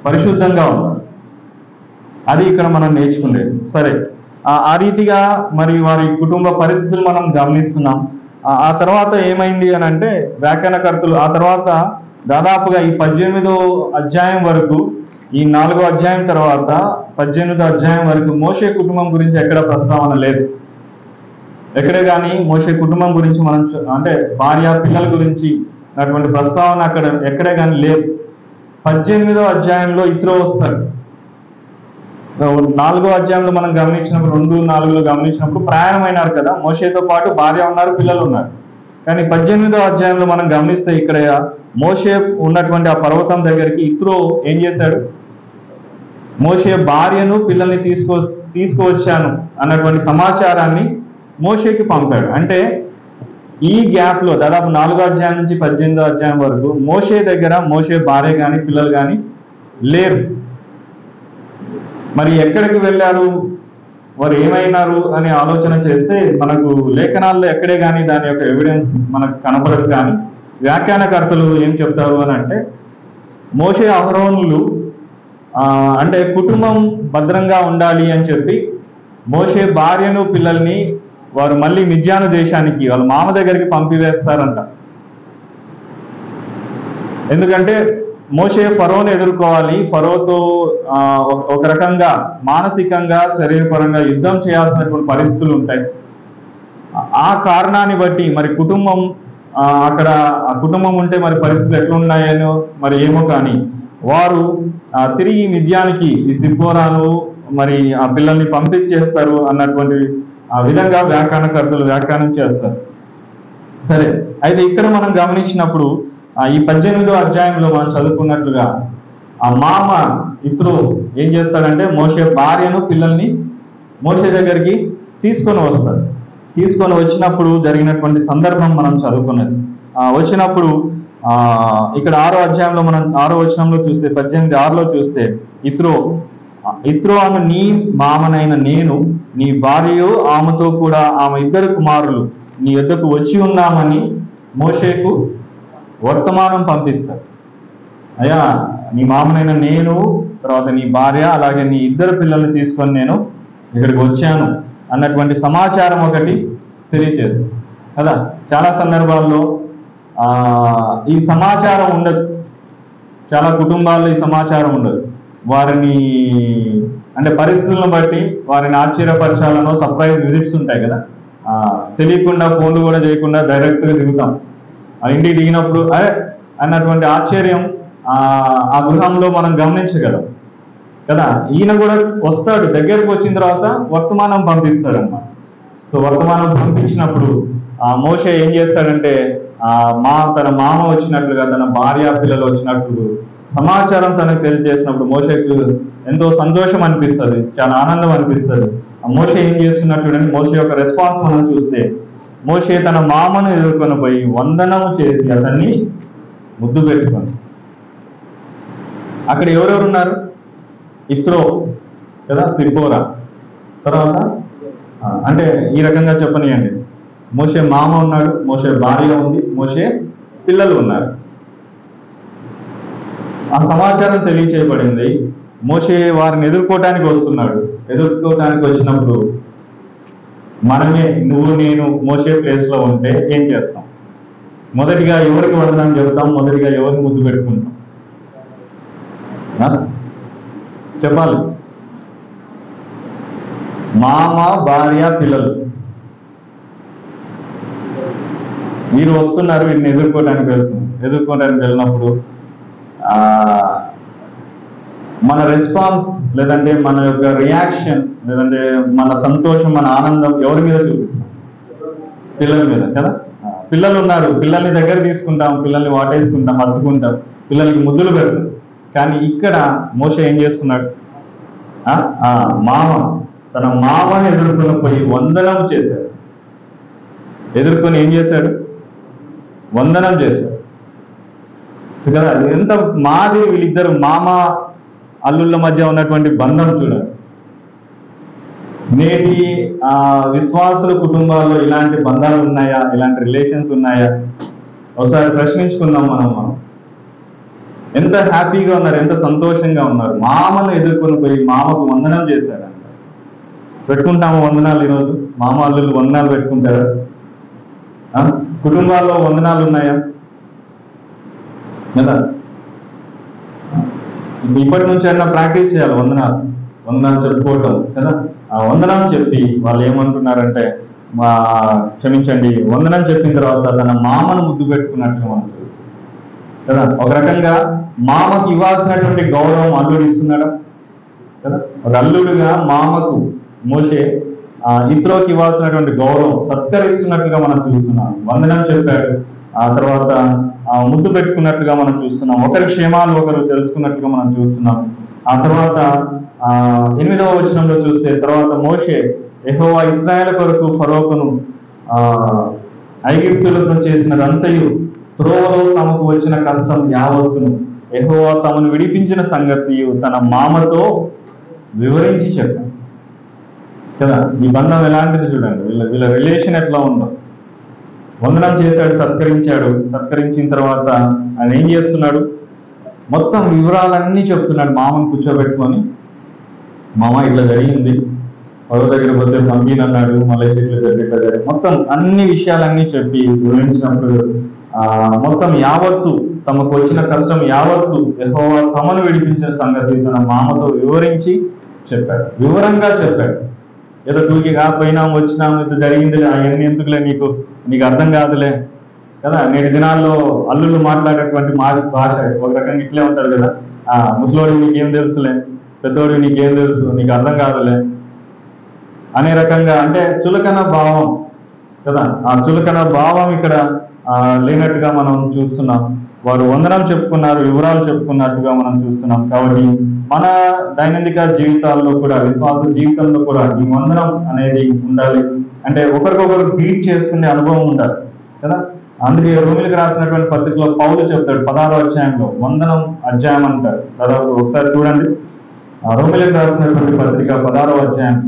పరిశుద్ధంగా ఉండాలి. అది ఇక్కడ మనం నేర్చుకునేది. సరే, ఆ రీతిగా మరి వారి కుటుంబ పరిస్థితులు మనం గమనిస్తున్నాం. ఆ తర్వాత ఏమైంది అని అంటే వ్యాఖ్యానకర్తలు ఆ తర్వాత దాదాపుగా ఈ 18వ అధ్యాయం వరకు, ఈ 4వ అధ్యాయం తర్వాత 18వ అధ్యాయం వరకు మోషే కుటుంబం గురించి ఎక్కడ ప్రస్తావన లేదు. ఎక్కడే కానీ మోషే కుటుంబం గురించి మనం అంటే భార్య పిల్లల గురించి అటువంటి ప్రస్తావన అక్కడ ఎక్కడే కానీ లేదు. 18వ అధ్యాయంలో ఇత్రో వస్తాడు. 4వ అధ్యాయంలో మనం గమనించినప్పుడు 2-4లో గమనించినప్పుడు ప్రయాణమైనారు కదా, మోషేతో పాటు భార్య ఉన్నారు, పిల్లలు ఉన్నారు. కానీ 18వ అధ్యాయంలో మనం గమనిస్తే ఇక్కడ మోషే ఉన్నటువంటి ఆ పర్వతం దగ్గరికి ఇత్రో ఏం చేశాడు? మోషే భార్యను పిల్లల్ని తీసుకువచ్చాను అన్నటువంటి సమాచారాన్ని మోషేకి పంపాడు. అంటే ఈ గ్యాప్ లో దాదాపు 4వ అధ్యాయం నుంచి 18వ అధ్యాయం వరకు మోషే దగ్గర మోషే భార్య కానీ పిల్లలు కానీ లేరు. మరి ఎక్కడికి వెళ్ళారు, వారు ఏమైనారు అని ఆలోచన చేస్తే మనకు లేఖనాల్లో ఎక్కడే కానీ దాని యొక్క ఎవిడెన్స్ మనకు కనపడదు. కానీ వ్యాఖ్యానకర్తలు ఏం చెప్తారు అని అంటే మోషే అహరోనులు అంటే కుటుంబం భద్రంగా ఉండాలి అని చెప్పి మోషే భార్యను పిల్లల్ని వారు మళ్ళీ మిద్యాను దేశానికి వాళ్ళ మామ దగ్గరికి పంపివేస్తారంట. ఎందుకంటే మోషే ఫరోను ఎదుర్కోవాలి, ఫరోతో ఒక రకంగా మానసికంగా శరీరపరంగా యుద్ధం చేయాల్సినటువంటి పరిస్థితులు ఉంటాయి. ఆ కారణాన్ని బట్టి మరి కుటుంబం అక్కడ ఆ కుటుంబం ఉంటే మరి పరిస్థితులు ఎట్లున్నాయనో మరి ఏమో, కానీ వారు తిరిగి మిద్యానికి ఈ సిప్పోరాను మరి ఆ పిల్లల్ని పంపించేస్తారు అన్నటువంటి ఆ విధంగా వ్యాఖ్యానకర్తలు వ్యాఖ్యానం చేస్తారు. సరే, అయితే ఇక్కడ మనం గమనించినప్పుడు ఈ 18వ అధ్యాయంలో మనం చదువుకున్నట్లుగా ఆ మామ ఇత్రో ఏం చేస్తాడంటే మోషే భార్యను పిల్లల్ని మోషే దగ్గరికి తీసుకొని వస్తాడు. తీసుకొని వచ్చినప్పుడు జరిగినటువంటి సందర్భం మనం చదువుకున్నది. వచ్చినప్పుడు ఇక్కడ 6వ అధ్యాయంలో మనం 6వ వచనంలో చూస్తే 18:6లో చూస్తే ఇత్రో ఆమె నీ మామనైన నేను నీ భార్యయు ఆమెతో కూడా ఆమె 2 కుమారులు నీ యొద్దకు వచ్చి ఉన్నామని మోషేకు వర్తమానం పంపిస్తాడు. అయ్యా, నీ మామనైన నేను, తర్వాత నీ భార్య, అలాగే నీ 2 పిల్లల్ని తీసుకొని నేను ఇక్కడికి వచ్చాను అన్నటువంటి సమాచారం ఒకటి తెలియజేస్తుంది కదా. చాలా సందర్భాల్లో ఈ సమాచారం ఉండదు, చాలా కుటుంబాల్లో ఈ సమాచారం ఉండదు. వారిని అంటే పరిస్థితులను బట్టి వారిని ఆశ్చర్యపరచాలనో సర్ప్రైజ్ విజిట్స్ ఉంటాయి కదా, తెలియకుండా ఫోన్లు కూడా చేయకుండా డైరెక్ట్గా దిగుతాం. ఇంటికి దిగినప్పుడు అరే అన్నటువంటి ఆశ్చర్యం ఆ గృహంలో మనం గమనించగలం కదా. ఈయన కూడా వస్తాడు, దగ్గరకు వచ్చిన తర్వాత వర్తమానం పంపిస్తాడు అన్నమాట. సో వర్తమానం పంపించినప్పుడు మోషే ఏం చేస్తాడంటే తన మామ వచ్చినట్లుగా, తన భార్య పిల్లలు వచ్చినట్లు సమాచారం తనకు తెలియజేసినప్పుడు మోషేకు ఎంతో సంతోషం అనిపిస్తుంది, చాలా ఆనందం అనిపిస్తుంది. మోషే ఏం చేస్తున్నట్టు మోషే యొక్క రెస్పాన్స్ మనం చూస్తే మోషే తన మామను ఎదుర్కొని పోయి వందనము చేసి అతన్ని ముద్దు పెట్టుకొని. అక్కడ ఎవరెవరు ఉన్నారు? ఇత్రో కదా, సిప్పోరా, తర్వాత అంటే ఈ రకంగా చెప్పనియండి, మోషే మామ ఉన్నాడు, మోషే భార్య ఉంది, మోషే పిల్లలు ఉన్నారు. ఆ సమాచారం తెలియచేయబడింది. మోషే వారిని ఎదుర్కోవటానికి వస్తున్నాడు. ఎదుర్కోవటానికి వచ్చినప్పుడు మనమే, నువ్వు నేను మోషే ప్లేస్ లో ఉంటే ఏం చేస్తాం? మొదటిగా ఎవరికి వందనం చెబుతాం? మొదటిగా ఎవరిని ముద్దు పెట్టుకుంటాం? చెప్పాలి. మామ, భార్య, పిల్లలు వీరు వస్తున్నారు, వీరిని ఎదుర్కోవడానికి వెళ్ళినప్పుడు మన రెస్పాన్స్ లేదంటే మన యొక్క రియాక్షన్ లేదంటే మన సంతోషం, మన ఆనందం ఎవరి మీద చూపిస్తాం? పిల్లల మీద కదా. పిల్లలు ఉన్నారు, పిల్లల్ని దగ్గర తీసుకుంటాం, పిల్లల్ని వాటేసుకుంటాం, హత్తుకుంటాం, పిల్లలకి ముద్దులు పెడతాం. కానీ ఇక్కడ మోషే ఏం చేస్తున్నాడు? తన మామని ఎదుర్కొని పోయి వందనం చేశాడు. ఎదుర్కొని ఏం చేశాడు? వందనం చేశాడు కదా. ఎంత మాది వీళ్ళిద్దరు మామ అల్లుళ్ళ మధ్య ఉన్నటువంటి బంధం చూడండి. నేటి విశ్వాసుల కుటుంబాల్లో ఇలాంటి బంధాలు ఉన్నాయా? ఇలాంటి రిలేషన్స్ ఉన్నాయా? ఒకసారి ప్రశ్నించుకుందాం మనం. ఎంత హ్యాపీగా ఉన్నారు, ఎంత సంతోషంగా ఉన్నారు. మామను ఎదుర్కొని పోయి మామకు వందనం చేశాడంట. పెట్టుకుంటాము వందనాలు. ఈరోజు మామ అల్లుళ్ళు వందనాలు పెట్టుకుంటారా? కుటుంబాల్లో వందనాలు ఉన్నాయా కదా? ఇప్పటి నుంచి అయినా ప్రాక్టీస్ చేయాలి వందనాలు చెప్పుకోవటం కదా. ఆ వందనం చెప్పి వాళ్ళు ఏమంటున్నారంటే, క్షమించండి, వందనం చెప్పిన తర్వాత తన మామను ముద్దు పెట్టుకున్నట్లు మనం చూస్తాం కదా. ఒక రకంగా మామకు ఇవ్వాల్సినటువంటి గౌరవం అల్లుడు ఇస్తున్నాడా కదా. ఒక అల్లుడుగా మామకు మోషే ఇత్రోకి ఇవ్వాల్సినటువంటి గౌరవం సత్కరిస్తున్నట్టుగా మనం చూస్తున్నాం. వందనం చెప్పాడు, ఆ తర్వాత ముద్దు పెట్టుకున్నట్టుగా మనం చూస్తున్నాం. ఒకరి క్షేమాలు ఒకరు తెలుసుకున్నట్టుగా మనం చూస్తున్నాం. ఆ తర్వాత 8వ వచనంలో చూస్తే, తర్వాత మోషే యెహోవా ఇశ్రాయేలు కొరకు ఫరోకును ఐగుప్తులతో చేసినదంతయు త్రోవలో తమకు వచ్చిన కష్టం యావత్తును యెహోవా తమను విడిపించిన సంగతియు తన మామతో వివరించి చెప్పాను కదా. ఈ బంధం ఎలాంటిది చూడండి, వీళ్ళ రిలేషన్ ఎట్లా ఉందో. వందనం చేశాడు, సత్కరించిన తర్వాత ఆయన ఏం చేస్తున్నాడు, మొత్తం వివరాలన్నీ చెప్తున్నాడు. మామను కూర్చోబెట్టుకొని, మామ ఇట్లా జరిగింది, పదవ దగ్గర పోతే పంపినన్నాడు, మళ్ళీ ఇట్లా జరిగింది, మొత్తం అన్ని విషయాలన్నీ చెప్పి వివరించినప్పుడు మొత్తం యావత్తు తమకు వచ్చిన కష్టం యావత్తు యెహోవా తమను విడిపించిన సంగతి తన మామతో వివరించి చెప్పాడు. వివరంగా చెప్పాడు. ఏదో టూకి కాకపోయినాం వచ్చినాం ఇది జరిగిందిలే, అవన్నీ ఎందుకులే, నీకు అర్థం కాదులే కదా. నేటి దినాల్లో అల్లుళ్ళు మాట్లాడేటువంటి భాష ఒక రకంగా ఇట్లే ఉంటారు కదా. ముసలోడికి నీకేం తెలుసులే, పెద్దోడికి నీకేం తెలుసు, నీకు అర్థం కాదులే అనే రకంగా, అంటే చులకన భావం కదా. ఆ చులకన భావం ఇక్కడ లేనట్టుగా మనం చూస్తున్నాం. వారు వందనం చెప్పుకున్నారు, వివరాలు చెప్పుకున్నట్టుగా మనం చూస్తున్నాం. కాబట్టి మన దైనందిక జీవితాల్లో కూడా, విశ్వాస జీవితంలో కూడా ఈ వందనం అనేది ఉండాలి. అంటే ఒకరికొకరు గ్రీట్ చేసుకునే అనుభవం ఉండాలి కదా. అందుకే రోమిలకు రాసినటువంటి పత్రికలో పౌలు చెప్తాడు 16వ అధ్యాయంలో, వందనం అధ్యాయం అంటారు. దాదాపు ఒకసారి చూడండి, రోమిలకు రాసినటువంటి పత్రిక 16వ అధ్యాయం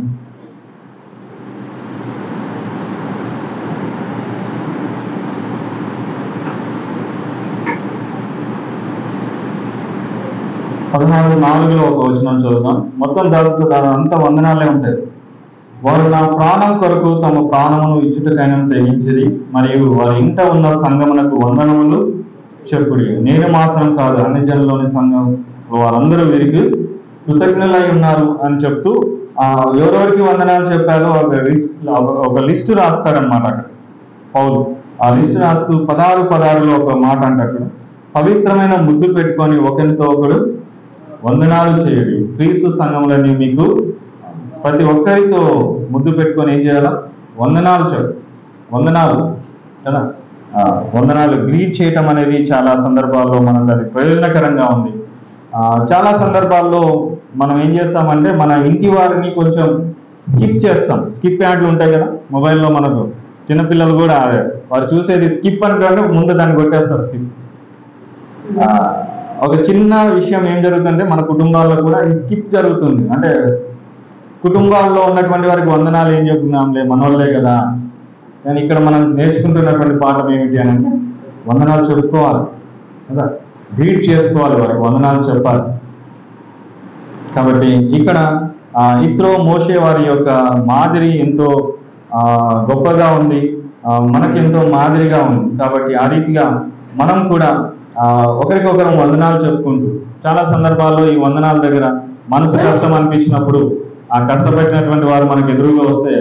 16:4 ఒక వచనం చదువుతాం. మొత్తం అంతా వందనాలే ఉంటాయి. వారు నా ప్రాణం కొరకు తమ ప్రాణమును ఇచ్చుటకైనా తెగించిరి, మరియు వారి ఇంట ఉన్న సంఘమునకు వందనములు చెప్పుడి. నేను మాత్రం కాదు, అన్ని జనుల్లోని సంఘం వారందరూ వీరికి కృతజ్ఞులై ఉన్నారు అని చెప్తూ ఎవరెవరికి వందనాలు చెప్పారో ఒక లిస్టు రాస్తాడనమాట అక్కడ పౌలు. ఆ లిస్టు రాస్తూ 16:16 ఒక మాట అంటాడు, పవిత్రమైన ముద్దు పెట్టుకొని ఒకరితో ఒకడు వందనాలు చేయడి. క్రీస్తు సంఘములని మీకు ప్రతి ఒక్కరితో ముద్దు పెట్టుకొని ఏం చేయాలా? వందనాలు వందనాలు కదా. వందనాలు గ్రీట్ చేయటం అనేది చాలా సందర్భాల్లో మనకు అది ప్రయోజనకరంగా ఉంది. చాలా సందర్భాల్లో మనం ఏం చేస్తామంటే మన ఇంటి వారిని కొంచెం స్కిప్ చేస్తాం. స్కిప్ యాడ్లు ఉంటాయి కదా మొబైల్లో, మనకు చిన్నపిల్లలు కూడా వారు చూసేది స్కిప్ అనుకోండి, ముందు దాన్ని కొట్టేస్తారు స్కిప్. ఒక చిన్న విషయం ఏం జరుగుతుందంటే మన కుటుంబాల్లో కూడా ఈ స్కిప్ జరుగుతుంది. అంటే కుటుంబాల్లో ఉన్నటువంటి వారికి వందనాలు ఏం చెప్తున్నాంలే, మనోళ్ళే కదా. కానీ ఇక్కడ మనం నేర్చుకుంటున్నటువంటి పాఠం ఏమిటి అని అంటే, వందనాలు చెప్పుకోవాలి కదా, గ్రీట్ చేసుకోవాలి, వారికి వందనాలు చెప్పాలి. కాబట్టి ఇక్కడ ఇత్రో మోషే వారి యొక్క మాదిరి ఎంతో గొప్పగా ఉంది, మనకెంతో మాదిరిగా ఉంది. కాబట్టి ఆ రీతిగా మనం కూడా ఒకరికొకరు వందనాలు చెప్పుకుంటూ, చాలా సందర్భాల్లో ఈ వందనాల దగ్గర మనసు కష్టం అనిపించినప్పుడు ఆ కష్టపెట్టినటువంటి వారు మనకు ఎదురుగా వస్తే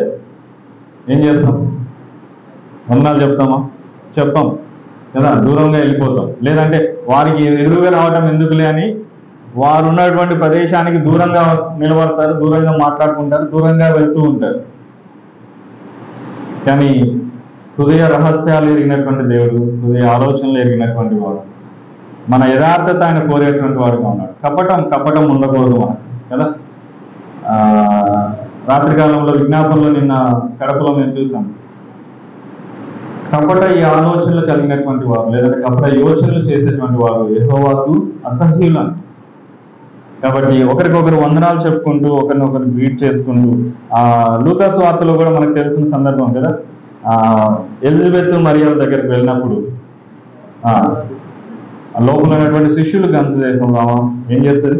ఏం చేస్తాం? వందనాలు చెప్తామా? చెప్పాం కదా, దూరంగా వెళ్ళిపోతాం. లేదంటే వారికి ఎదురుగా రావటం ఎందుకులే అని వారు ఉన్నటువంటి ప్రదేశానికి దూరంగా నిలబడతారు, దూరంగా మాట్లాడుకుంటారు, దూరంగా వెళ్తూ ఉంటారు. కానీ హృదయ రహస్యాలు ఎరిగినటువంటి దేవుడు, హృదయ ఆలోచనలు ఎరిగినటువంటి వాడు, మన యథార్థత ఆయన కోరేటువంటి వాడుగా ఉన్నాడు. కపటం ఉండకూడదు మనకు కదా. రాత్రికాలంలో విజ్ఞాపనలో నిన్న కడపలో మేము చూసాం, కపట ఈ ఆలోచనలు కలిగినటువంటి వారు, లేదంటే కపట యోచనలు చేసేటువంటి వారు యెహోవాకు అసహ్యులు. కాబట్టి ఒకరికొకరు వందనాలు చెప్పుకుంటూ, ఒకరినొకరు గ్రీట్ చేసుకుంటూ, లూకా సువార్తలో కూడా మనకు తెలిసిన సందర్భం కదా, ఎలిజబెత్ మరియల దగ్గరికి వెళ్ళినప్పుడు లోపల ఉన్నటువంటి శిష్యులు గంత దేశంలో ఏం చేస్తుంది?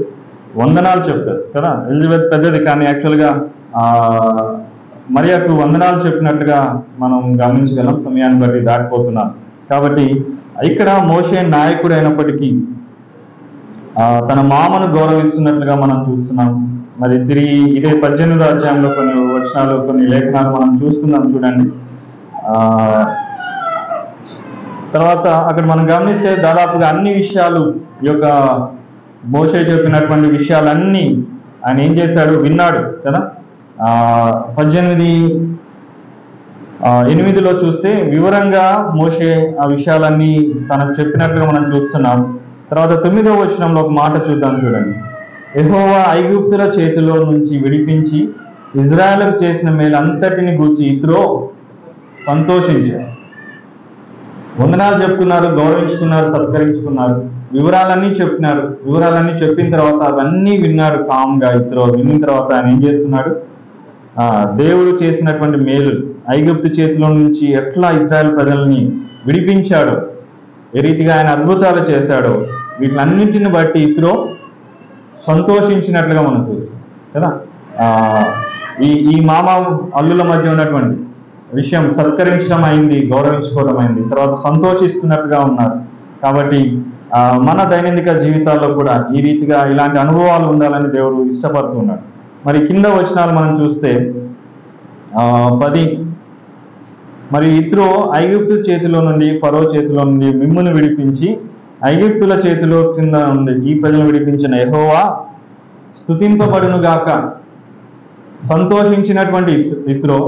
వందనాలు చెప్తారు కదా. ఎలిజబెత్ పెద్దది, కానీ యాక్చువల్గా మరియకు వందనాలు చెప్పినట్లుగా మనం గమనించగలం. సమయాన్ని బట్టి దాటిపోతున్నాం కాబట్టి ఇక్కడ మోషే నాయకుడు అయినప్పటికీ తన మామను గౌరవిస్తున్నట్లుగా మనం చూస్తున్నాం. మరి తిరిగి ఇదే 18వ అధ్యాయంలో కొన్ని వచనాలు, కొన్ని లేఖనాలు మనం చూస్తున్నాం చూడండి. తర్వాత అక్కడ మనం గమనిస్తే దాదాపుగా అన్ని విషయాలు, ఈ యొక్క మోషే చెప్పినటువంటి విషయాలన్నీ ఆయన ఏం చేశాడు, విన్నాడు కదా. 18:8లో చూస్తే వివరంగా మోషే ఆ విషయాలన్నీ తనకు చెప్పినట్లుగా మనం చూస్తున్నాం. తర్వాత 9వ వచనంలో ఒక మాట చూద్దాం చూడండి. యెహోవా ఐగుప్తుల చేతిలో నుంచి విడిపించి ఇజ్రాయేలుకు చేసిన మేలంతటిని గూర్చి ఇత్రో సంతోషించారు. వందనాలు చెప్తున్నారు, గౌరవించుకున్నారు, సత్కరించుకున్నారు, వివరాలన్నీ చెప్పినారు. వివరాలన్నీ చెప్పిన తర్వాత అవన్నీ విన్నాడు కామ్గా. ఇత్రో విన్న తర్వాత ఆయన ఏం చేస్తున్నాడు, దేవుడు చేసినటువంటి మేలు, ఐగుప్తు చేతిలో నుంచి ఎట్లా ఇశ్రాయేలు ప్రజల్ని విడిపించాడో, ఏ రీతిగా ఆయన అద్భుతాలు చేశాడో, వీటిలన్నింటిని బట్టి ఇత్రో సంతోషించినట్లుగా మనం చూస్తాం కదా. ఈ మామ అల్లుల మధ్య ఉన్నటువంటి విషయం సత్కరించడం అయింది, గౌరవించుకోవడం అయింది, తర్వాత సంతోషిస్తున్నట్టుగా ఉన్నారు. కాబట్టి మన దైనందిక జీవితాల్లో కూడా ఈ రీతిగా ఇలాంటి అనుభవాలు ఉండాలని దేవుడు ఇష్టపడుతున్నాడు. మరి కింద వచనాలు మనం చూస్తే 10, మరి ఇత్రో ఐగుప్తు చేతిలో నుండి, ఫరో చేతిలో నుండి మిమ్మును విడిపించి ఐగుప్తుల చేతిలో కింద నుండి ఈ ప్రజలను విడిపించిన యెహోవా స్తుతింపబడును గాక. సంతోషించినటువంటి ఇత్రో,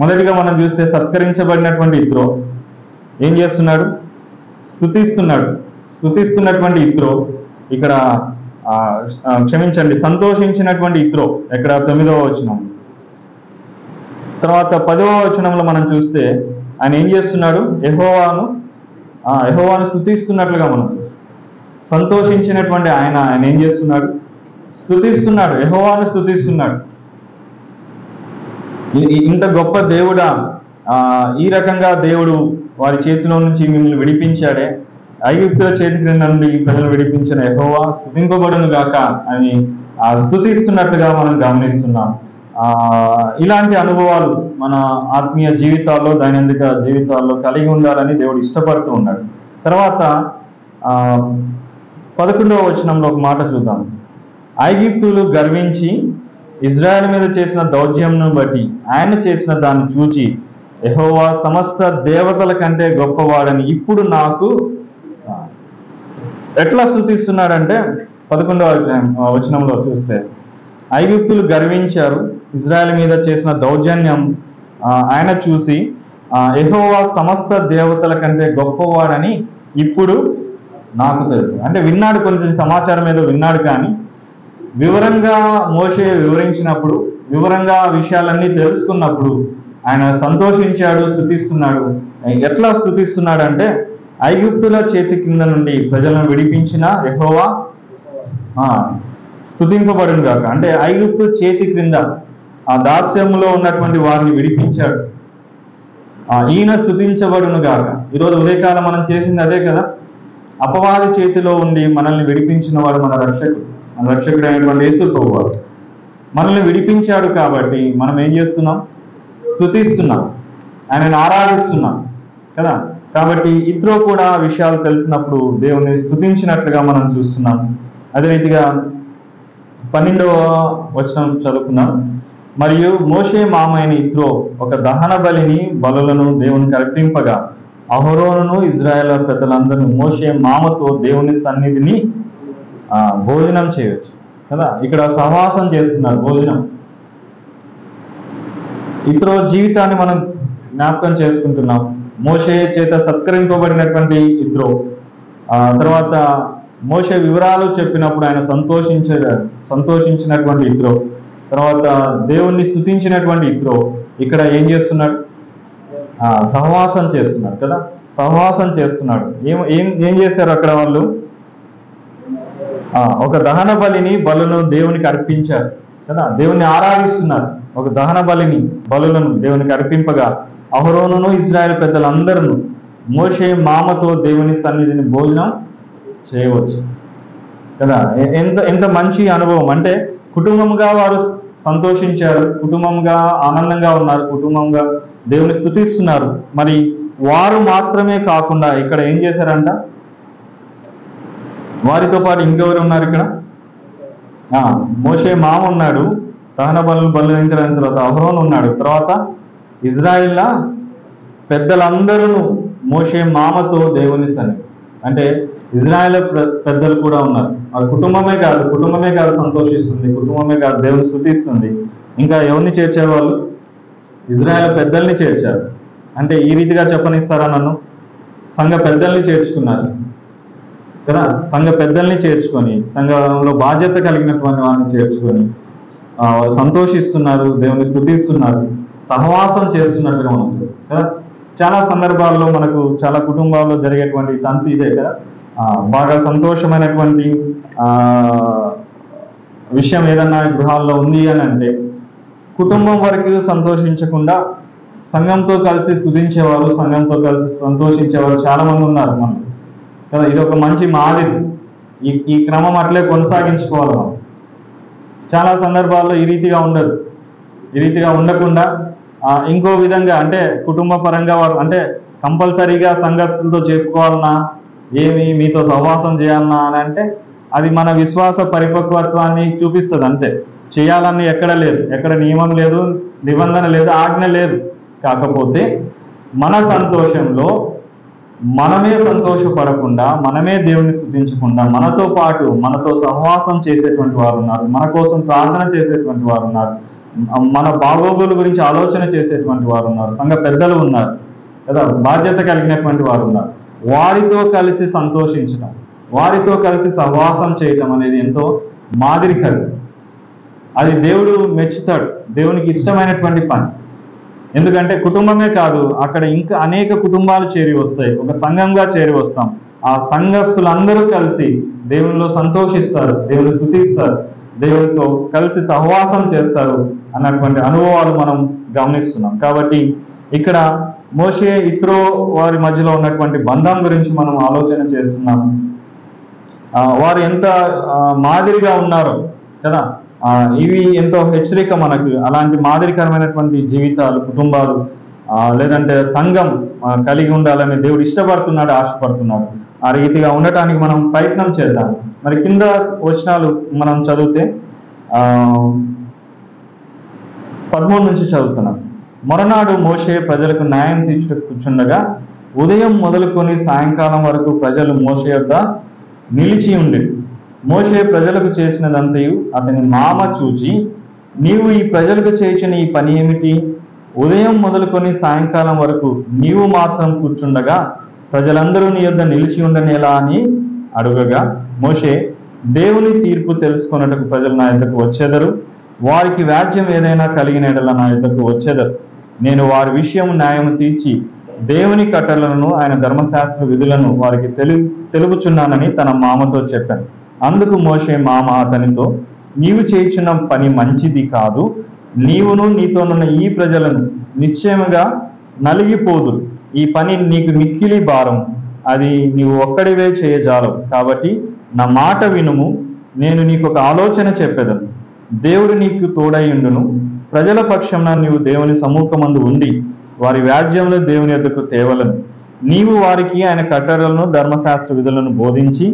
మొదటిగా మనం చూస్తే సత్కరించబడినటువంటి ఇత్రో ఏం చేస్తున్నాడు, స్తుతిస్తున్నటువంటి ఇత్రో ఇక్కడ క్షమించండి, సంతోషించినటువంటి ఇత్రో ఇక్కడ 9వ వచనం. తర్వాత 10వ వచనంలో మనం చూస్తే ఆయన ఏం చేస్తున్నాడు, యెహోవాను స్తుతిస్తున్నట్లుగా మనం చూస్తాం. సంతోషించినటువంటి ఆయన ఏం చేస్తున్నాడు, స్తుతిస్తున్నాడు, యెహోవాను స్తుతిస్తున్నాడు. ఇంత గొప్ప దేవుడా, ఈ రకంగా దేవుడు వారి చేతిలో నుంచి మిమ్మల్ని విడిపించాడే, ఐగుప్తుల చేతి క్రింద నుండి ఈ ప్రజలు విడిపించిన యెహోవా స్తుతింపబడును గాక అని స్తుతిస్తున్నట్టుగా మనం గమనిస్తున్నాం. ఇలాంటి అనుభవాలు మన ఆత్మీయ జీవితాల్లో, దైనందిక జీవితాల్లో కలిగి ఉండాలని దేవుడు ఇష్టపడుతూ ఉన్నాడు. తర్వాత 11వ వచనంలో ఒక మాట చూద్దాం. ఐగుప్తులు గర్వించి ఇజ్రాయెల్ మీద చేసిన దౌర్జన్యం బట్టి ఆయన చేసిన దాన్ని చూచి యెహోవా సమస్త దేవతల కంటే గొప్పవాడని ఇప్పుడు నాకు ఎట్లా స్తుతిస్తున్నాడంటే 11వ వచనంలో చూస్తే ఐగుప్తులు గర్వించారు, ఇజ్రాయెల్ మీద చేసిన దౌర్జన్యం ఆయన చూసి యెహోవా సమస్త దేవతల కంటే గొప్పవాడని ఇప్పుడు నాకు తెలుసు. అంటే విన్నాడు, కొంచెం సమాచారం ఏదో విన్నాడు, కానీ వివరంగా మోషే వివరించినప్పుడు, వివరంగా విషయాలన్నీ తెలుసుకున్నప్పుడు ఆయన సంతోషించాడు, స్తుతిస్తున్నాడు. ఎట్లా స్తుతిస్తున్నాడు అంటే ఐగుప్తుల చేతి కింద నుండి ప్రజలను విడిపించిన యెహోవా స్తుతింపబడును గాక. అంటే ఐగుప్తు చేతి క్రింద ఆ దాస్యంలో ఉన్నటువంటి వారిని విడిపించాడు, ఈయన స్తుతించబడును గాక. ఈరోజు ఉదయకాలం మనం చేసింది అదే కదా. అపవాది చేతిలో ఉండి మనల్ని విడిపించిన వాడు మన రక్షకుడైనటువంటి యేసు ప్రభువారు. మనల్ని విడిపించాడు కాబట్టి మనం ఏం చేస్తున్నాం, స్తుతిస్తున్నాం, ఆయనను ఆరాధిస్తున్నాం కదా. కాబట్టి ఇత్రో కూడా విషయాలు తెలిసినప్పుడు దేవుని స్తుతించినట్లుగా మనం చూస్తున్నాం. అదే రీతిగా 12వ వచనం చదువుకున్నాం. మరియు మోషే మామైన ఇత్రో ఒక దహన బలులను దేవునికి అర్పింపగా అహరోనును ఇజ్రాయేల్ పెద్దలందరూ మోషే మామతో దేవుని సన్నిధిని భోజనం చేయవచ్చు కదా. ఇక్కడ సహవాసం చేస్తున్నారు, భోజనం. ఇత్రో జీవితాన్ని మనం జ్ఞాపకం చేసుకుంటున్నాం. మోషే చేత సత్కరింపబడినటువంటి ఇత్రో, తర్వాత మోషే వివరాలు చెప్పినప్పుడు ఆయన సంతోషించినటువంటి ఇత్రో, తర్వాత దేవుణ్ణి స్తుతించినటువంటి ఇత్రో ఇక్కడ ఏం చేస్తున్నాడు, సహవాసం చేస్తున్నాడు కదా. సహవాసం చేస్తున్నాడు. ఏం చేశారు అక్కడ వాళ్ళు, ఒక దహన బలులను దేవునికి అర్పించారు కదా. దేవుణ్ణి ఆరాధిస్తున్నారు. ఒక దహన బలులను దేవునికి అర్పింపగా అహరోనును ఇజ్రాయేల్ పెద్దలందరూ మోషే మామతో దేవుని సన్నిధిని భోజనం చేయవచ్చు కదా. ఎంత మంచి అనుభవం అంటే కుటుంబంగా వారు సంతోషించారు, కుటుంబంగా ఆనందంగా ఉన్నారు, కుటుంబంగా దేవుని స్తుతిస్తున్నారు. మరి వారు మాత్రమే కాకుండా ఇక్కడ ఏం చేశారంట? వారితో పాటు ఇంకెవరు ఉన్నారు ఇక్కడ? మోషే మామ ఉన్నాడు, దహన బలులు బలించడానికి. తర్వాత అహరోను ఉన్నాడు. తర్వాత ఇజ్రాయిల్లా పెద్దలందరూ మోషే మామతో దేవుని సన్నిధి, అంటే ఇజ్రాయెల్ పెద్దలు కూడా ఉన్నారు. వాళ్ళ కుటుంబమే కాదు సంతోషిస్తుంది, కుటుంబమే కాదు దేవుని స్తుతిస్తుంది. ఇంకా ఎవరిని చేర్చారు వాళ్ళు? ఇజ్రాయెల్ పెద్దల్ని చేర్చారు. అంటే ఈ రీతిగా చెప్పనిస్తారా నన్ను? సంఘ పెద్దల్ని చేర్చుకున్నారు కదా. సంఘ పెద్దల్ని చేర్చుకొని, సంఘంలో బాధ్యత కలిగినటువంటి వారిని చేర్చుకొని సంతోషిస్తున్నారు, దేవుని స్తుతిస్తున్నారు, సహవాసం చేస్తున్నట్టుగా ఉంటుంది కదా. చాలా సందర్భాల్లో మనకు చాలా కుటుంబాల్లో జరిగేటువంటి తంతు ఇదే కదా. బాగా సంతోషమైనటువంటి విషయం ఏదన్నా గృహాల్లో ఉంది అని అంటే కుటుంబం వరకు సంతోషించకుండా సంఘంతో కలిసి స్తుతించేవారు, సంఘంతో కలిసి సంతోషించేవారు చాలా మంది ఉన్నారు మనం కదా. ఇది ఒక మంచి మాదిరి. ఈ క్రమం అట్లే కొనసాగించుకోవాలి మనం. చాలా సందర్భాల్లో ఈ రీతిగా ఉండదు. ఈ రీతిగా ఉండకుండా ఇంకో విధంగా, అంటే కుటుంబ పరంగా వారు అంటే కంపల్సరీగా సంఘస్థులతో చెప్పుకోవాలన్నా, ఏమి మీతో సహవాసం చేయాలన్నా అని అంటే అది మన విశ్వాస పరిపక్వత్వాన్ని చూపిస్తుంది అంతే. చేయాలని ఎక్కడ లేదు, ఎక్కడ నియమం లేదు, నిబంధన లేదు, ఆజ్ఞ లేదు. కాకపోతే మన సంతోషంలో మనమే సంతోషపడకుండా, మనమే దేవుని స్తుతించకుండా, మనతో పాటు మనతో సహవాసం చేసేటువంటి వారు ఉన్నారు, మన కోసం ప్రార్థన చేసేటువంటి వారు ఉన్నారు, మన బాగోగుల గురించి ఆలోచన చేసేటువంటి వారు ఉన్నారు, సంఘ పెద్దలు ఉన్నారు కదా, బాధ్యత కలిగినటువంటి వారు ఉన్నారు. వారితో కలిసి సంతోషించడం, వారితో కలిసి సహవాసం చేయటం అనేది ఎంతో మాదిరికరం. అది దేవుడు మెచ్చుతాడు, దేవునికి ఇష్టమైనటువంటి పని. ఎందుకంటే కుటుంబమే కాదు, అక్కడ ఇంకా అనేక కుటుంబాలు చేరి వస్తాయి, ఒక సంఘంగా చేరి వస్తాం. ఆ సంఘస్థులందరూ కలిసి దేవునిలో సంతోషిస్తారు, దేవుని స్తుతిస్తారు, దేవునితో కలిసి సహవాసం చేస్తారు అన్నటువంటి అనుభవాలు మనం గమనిస్తున్నాం. కాబట్టి ఇక్కడ మోషే ఇత్రో వారి మధ్యలో ఉన్నటువంటి బంధం గురించి మనం ఆలోచన చేస్తున్నాం. వారు ఎంత మాదిరిగా ఉన్నారో కదా. ఇవి ఎంతో హెచ్చరిక మనకు. అలాంటి మాదిరికరమైనటువంటి జీవితాలు, కుటుంబాలు లేదంటే సంఘం కలిగి ఉండాలని దేవుడు ఇష్టపడుతున్నాడు, ఆశపడుతున్నాడు. ఆ రీతిగా ఉండటానికి మనం ప్రయత్నం చేద్దాం. మరి కింద వచనాలు మనం చదివితే 13 నుంచి చదువుతున్నాం. మరునాడు మోషే ప్రజలకు న్యాయం తీర్చుటకు కూర్చుండగా ఉదయం మొదలుకొని సాయంకాలం వరకు ప్రజలు మోషే యొద్ద నిలిచి ఉండి, మోషే ప్రజలకు చేసినదంతయు అతని మామ చూచి, నీవు ఈ ప్రజలకు చేసిన ఈ పని ఏమిటి? ఉదయం మొదలుకొని సాయంకాలం వరకు నీవు మాత్రం కూర్చుండగా ప్రజలందరూ నీ యొద్ద నిలిచి ఉండనేలా అని అడుగగా, మోషే, దేవుని తీర్పు తెలుసుకొనుటకు ప్రజలు నా యొద్దకు వచ్చెదరు, వారికి వ్యాజ్యం ఏదైనా కలిగిన యెడల నా యొద్దకు వచ్చెదరు. నేను వారి విషయం న్యాయం తీర్చి దేవుని కట్టడలను ఆయన ధర్మశాస్త్ర విధులను వారికి తెలుపుచున్నానని తన మామతో చెప్పాను. అందుకు మోషే మామ అతనితో, నీవు చేయుచున్న పని మంచిది కాదు, నీవును నీతోనున్న ఈ ప్రజలను నిశ్చయముగా నలిగిపోదురు. ఈ పని నీకు మిక్కిలి భారం, అది నీవు ఒక్కడివే చేయజాలవు. కాబట్టి నా మాట వినుము, నేను నీకు ఒక ఆలోచన చెప్పెదను. దేవుడు నీకు తోడైయుండును. ప్రజల పక్షంన నీవు దేవుని సమ్ముఖమందు ఉండి వారి వ్యాజ్యములు దేవుని యొద్దకు తేవలను. నీవు వారికి ఆయన కట్టడలను ధర్మశాస్త్ర విధులను బోధించి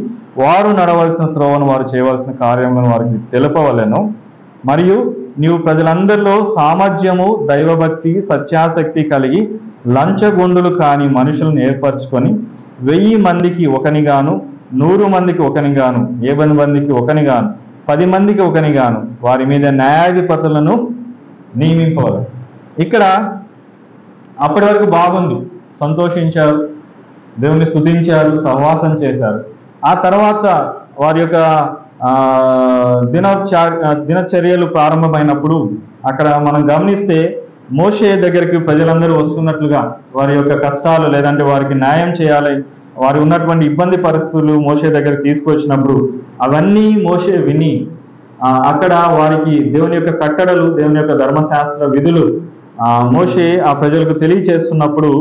వారు నడవలసిన త్రోవను, వారు చేయవలసిన కార్యములను వారికి తెలుపవలెను. మరియు నీవు ప్రజలందరిలో సామర్థ్యము, దైవభక్తి, సత్యాసక్తి కలిగి లంచగొండులు కాని మనుషులను ఏర్పరచుకొని 1000 మందికి ఒకనిగాను, 100 మందికి ఒకనిగాను, 50 మందికి ఒకనిగాను, 10 మందికి ఒకనిగాను వారి మీద న్యాయాధిపతులను నియమింపవాలి. ఇక్కడ అప్పటి వరకు బాగుంది, సంతోషించారు, దేవుని స్తుతించారు, సహవాసం చేశారు. ఆ తర్వాత వారి యొక్క దినచర్యలు ప్రారంభమైనప్పుడు అక్కడ మనం గమనిస్తే మోషే దగ్గరికి ప్రజలందరూ వస్తున్నట్లుగా వారి యొక్క కష్టాలు లేదంటే వారికి న్యాయం చేయాలి, వారు ఉన్నటువంటి ఇబ్బంది పరిస్థితులు మోషే దగ్గరికి తీసుకొచ్చినప్పుడు అవన్నీ మోషే విని అక్కడ వారికి దేవుని యొక్క కట్టడలు, దేవుని యొక్క ధర్మశాస్త్ర విధులు మోషే ఆ ప్రజలకు తెలియచేస్తున్నప్పుడు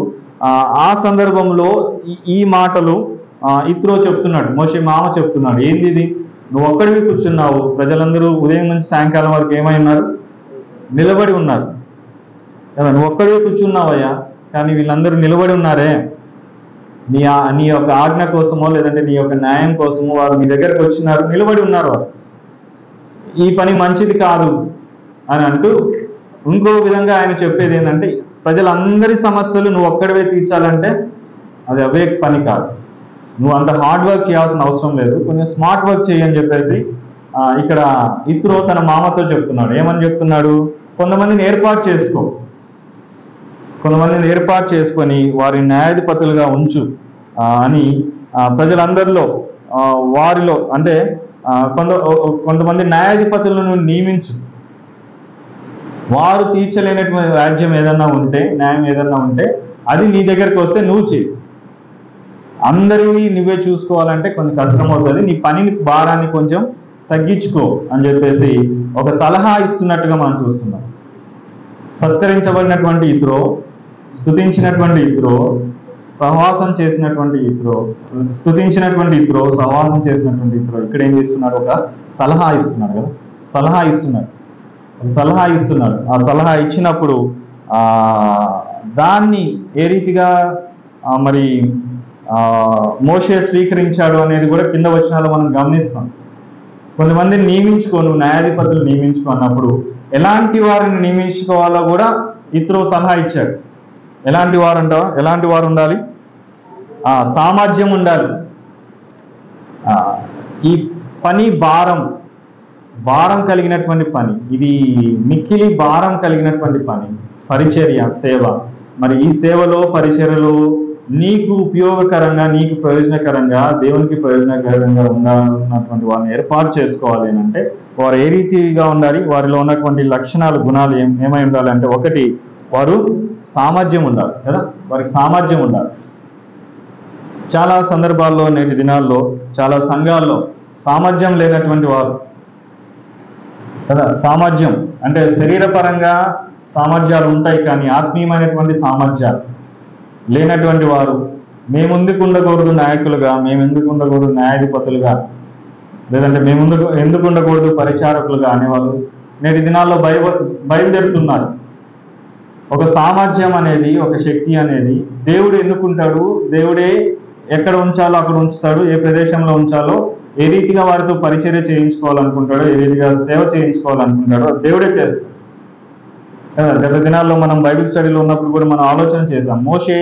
ఆ సందర్భంలో ఈ మాటలు ఇత్రో చెప్తున్నాడు, మోషే మామ చెప్తున్నాడు. ఏంది ఇది? నువ్వు ఒక్కడివి కూర్చున్నావు, ప్రజలందరూ ఉదయం నుంచి సాయంకాలం వరకు ఏమై ఉన్నారు? నిలబడి ఉన్నారు కదా. నువ్వు ఒక్కడే కూర్చున్నావయ్యా, కానీ వీళ్ళందరూ నిలబడి ఉన్నారే. నీ యొక్క ఆజ్ఞ కోసమో లేదంటే నీ యొక్క న్యాయం కోసమో వారు నీ దగ్గరకు వచ్చినారు, నిలబడి ఉన్నారు. వారు ఈ పని మంచిది కాదు అని అంటూ ఇంకో విధంగా ఆయన చెప్పేది ఏంటంటే, ప్రజలందరి సమస్యలు నువ్వు ఒక్కడివే తీర్చాలంటే అది అవే పని కాదు. నువ్వు అంత హార్డ్ వర్క్ చేయాల్సిన అవసరం లేదు, కొంచెం స్మార్ట్ వర్క్ చేయని చెప్పేసి ఇక్కడ ఇత్రో తన మామతో చెప్తున్నాడు. ఏమని చెప్తున్నాడు? కొంతమందిని ఏర్పాటు చేసుకో, కొంతమందిని ఏర్పాటు చేసుకొని వారి న్యాయాధిపతులుగా ఉంచు అని ప్రజలందరిలో వారిలో అంటే కొంతమంది న్యాయాధిపతులను నియమించు. వారు తీర్చలేనటువంటి రాజ్యం ఏదన్నా ఉంటే, న్యాయం ఏదన్నా ఉంటే అది నీ దగ్గరకు వస్తే నువ్వు చేయి. అందరినీ నువ్వే చూసుకోవాలంటే కొంచెం కష్టం అవుతుంది, నీ పని భారాన్ని కొంచెం తగ్గించుకో అని చెప్పేసి ఒక సలహా ఇస్తున్నట్టుగా మనం చూస్తున్నాం. సత్కరించబడినటువంటి ఇత్రో, స్తుతించినటువంటి ఇత్రో, సహవాసం చేసినటువంటి ఇత్రో, స్తుతించినటువంటి ఇత్రో, సహవాసం చేసినటువంటి ఇత్రో ఇక్కడ ఏం చేస్తున్నారు? ఒక సలహా ఇస్తున్నారు కదా, సలహా ఇస్తున్నారు. ఆ సలహా ఇచ్చినప్పుడు దాన్ని ఏ రీతిగా మరి మోషే స్వీకరించాడు అనేది కూడా కింద వచనాల్లో మనం గమనిస్తాం. కొంతమందిని నియమించుకో, నువ్వు న్యాయాధిపతులు నియమించుకో అన్నప్పుడు ఎలాంటి వారిని నియమించుకోవాలో కూడా ఇత్రో సలహా ఇచ్చాడు. ఎలాంటి వారు అంటావా? ఎలాంటి వారు ఉండాలి? సామర్థ్యం ఉండాలి. ఈ పని భారం కలిగినటువంటి పని, ఇది మిక్కిలి భారం కలిగినటువంటి పని, పరిచర్య, సేవ. మరి ఈ సేవలో, పరిచర్యలో నీకు ఉపయోగకరంగా, నీకు ప్రయోజనకరంగా, దేవునికి ప్రయోజనకరంగా ఉండాలన్నటువంటి వారిని ఏర్పాటు చేసుకోవాలి అంటే వారు ఏ రీతిగా ఉండాలి? వారిలో ఉన్నటువంటి లక్షణాలు, గుణాలు ఏమై ఉండాలి అంటే, ఒకటి వారు సామర్థ్యం ఉండాలి కదా, వారికి సామర్థ్యం ఉండాలి. చాలా సందర్భాల్లో నేటి దినాల్లో చాలా సంఘాల్లో సామర్థ్యం లేనటువంటి వారు కదా, సామర్థ్యం అంటే శరీరపరంగా సామర్థ్యాలు ఉంటాయి కానీ ఆత్మీయమైనటువంటి సామర్థ్యాలు లేనటువంటి వారు, మేమెందుకు ఉండకూడదు నాయకులుగా, మేమెందుకు ఉండకూడదు న్యాయాధిపతులుగా, లేదంటే ఎందుకు ఉండకూడదు పరిచారకులుగా అనేవారు నేటి దినాల్లో బయలుదేరుతున్నారు. ఒక సామర్థ్యం అనేది, ఒక శక్తి అనేది దేవుడు ఎన్నుకుంటాడు. దేవుడే ఎక్కడ ఉంచాలో అక్కడ ఉంచుతాడు, ఏ ప్రదేశంలో ఉంచాలో, ఏ రీతిగా వారితో పరిచర్య చేయించుకోవాలనుకుంటాడో, ఏ రీతిగా సేవ చేయించుకోవాలనుకుంటాడో దేవుడే చేస్తాడు. గత దినాల్లో మనం బైబిల్ స్టడీలో ఉన్నప్పుడు కూడా మనం ఆలోచన చేసాం. మోషే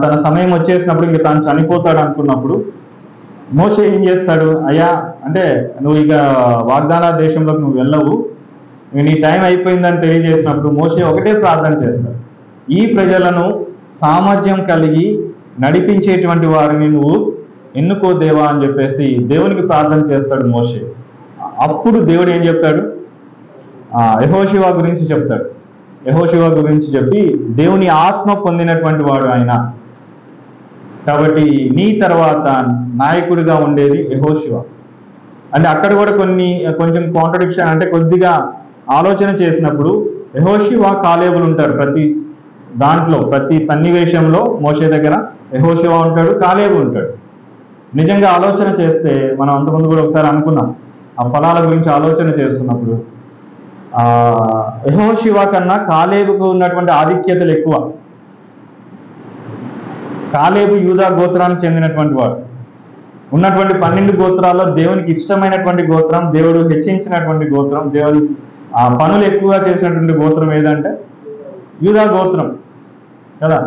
తన సమయం వచ్చేసినప్పుడు ఇంక తాను చనిపోతాడు అనుకున్నప్పుడు మోషే ఏం చేస్తాడు? అయ్యా, అంటే నువ్వు ఇక వాగ్దాన దేశంలోకి నువ్వు వెళ్ళవు, నీ టైం అయిపోయిందని తెలియజేసినప్పుడు మోషే ఒకటే ప్రార్థన చేస్తాడు, ఈ ప్రజలను సామర్థ్యం కలిగి నడిపించేటువంటి వారిని నువ్వు ఎన్నుకో దేవా అని చెప్పేసి దేవునికి ప్రార్థన చేస్తాడు మోషే. అప్పుడు దేవుడు ఏం చెప్తాడు? యెహోషువ గురించి చెప్తాడు. యెహోషువ గురించి చెప్పి, దేవుని ఆత్మ పొందినటువంటి వాడు ఆయన, కాబట్టి నీ తర్వాత నాయకుడిగా ఉండేది యెహోషువ. అంటే అక్కడ కూడా కొంచెం కాంట్రడిక్షన్, అంటే కొద్దిగా ఆలోచన చేసినప్పుడు యెహోషువ, కాలేబులు ఉంటారు ప్రతి దాంట్లో, ప్రతి సన్నివేశంలో. మోషే దగ్గర యెహోషువ ఉంటాడు, కాలేబు ఉంటాడు. నిజంగా ఆలోచన చేస్తే మనం అంతకుముందు కూడా ఒకసారి అనుకున్నాం, ఆ ఫలాల గురించి ఆలోచన చేస్తున్నప్పుడు యెహోషువ కన్నా కాలేబుకు ఉన్నటువంటి ఆధిక్యతలు ఎక్కువ. కాలేబు యూదా గోత్రానికి చెందినటువంటి వాడు. ఉన్నటువంటి 12 గోత్రాల్లో దేవునికి ఇష్టమైనటువంటి గోత్రం, దేవుడు హెచ్చించినటువంటి గోత్రం, దేవుడు పనులు ఎక్కువగా చేసినటువంటి గోత్రం ఏదంటే యూదా గోత్రం కదా.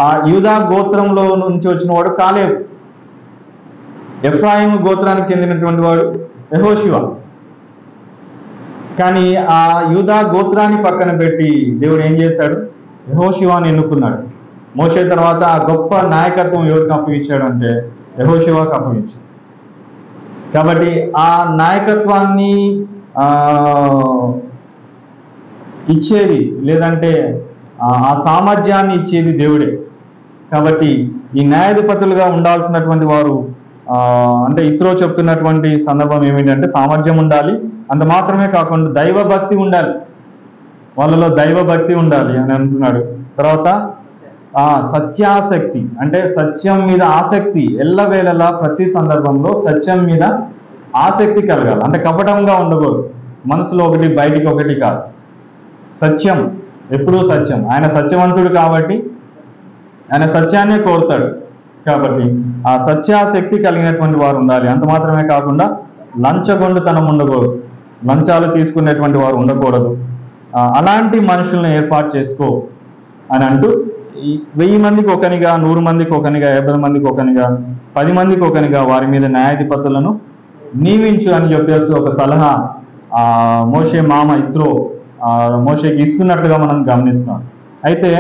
ఆ యూదా గోత్రంలో నుంచి వచ్చిన వాడు కాలేబు. ఎఫ్రాయిము గోత్రానికి చెందినటువంటి వాడు యెహోషువ. కానీ ఆ యూదా గోత్రాన్ని పక్కన పెట్టి దేవుడు ఏం చేశాడు? యెహోషువని ఎన్నుకున్నాడు. మోషే తర్వాత ఆ గొప్ప నాయకత్వం ఎవరికి అప్పగించాడు అంటే యెహోషువకు అప్పగించాడు. కాబట్టి ఆ నాయకత్వాన్ని ఇచ్చేది, లేదంటే ఆ సామర్థ్యాన్ని ఇచ్చేది దేవుడే. కాబట్టి ఈ న్యాయాధిపతులుగా ఉండాల్సినటువంటి వారు అంటే ఇత్రో చెప్తున్నటువంటి సందర్భం ఏమిటంటే సామర్థ్యం ఉండాలి, అంత మాత్రమే కాకుండా దైవభక్తి ఉండాలి, వాళ్ళలో దైవభక్తి ఉండాలి అని అంటున్నాడు. తర్వాత సత్యాసక్తి, అంటే సత్యం మీద ఆసక్తి, ఎల్లవేళలా ప్రతి సందర్భంలో సత్యం మీద ఆసక్తి కలగాలి. అంటే కపటంగా ఉండకూడదు. మనసులో ఒకటి బయటికి ఒకటి కాదు. సత్యం ఎప్పుడూ సత్యం. ఆయన సత్యవంతుడు కాబట్టి ఆయన సత్యాన్నే కోరుతాడు. కాబట్టి ఆ సత్యాశక్తి కలిగినటువంటి వారు ఉండాలి. అంత మాత్రమే కాకుండా లంచగొండుతనం ఉండకూడదు, లంచాలు తీసుకునేటువంటి వారు ఉండకూడదు. అలాంటి మనుషులను ఏర్పాటు చేసుకో అని అంటూ 1000 మందికి ఒకనిగా, 100 మందికి ఒకనిగా, 50 మందికి ఒకనిగా, 10 మందికి ఒకనిగా వారి మీద న్యాయాధిపతులను నియమించు అని చెప్పేసి ఒక సలహా మోషే మామ ఇత్రో మోషేకి ఇస్తున్నట్లుగా మనం గమనిస్తాం. అయితే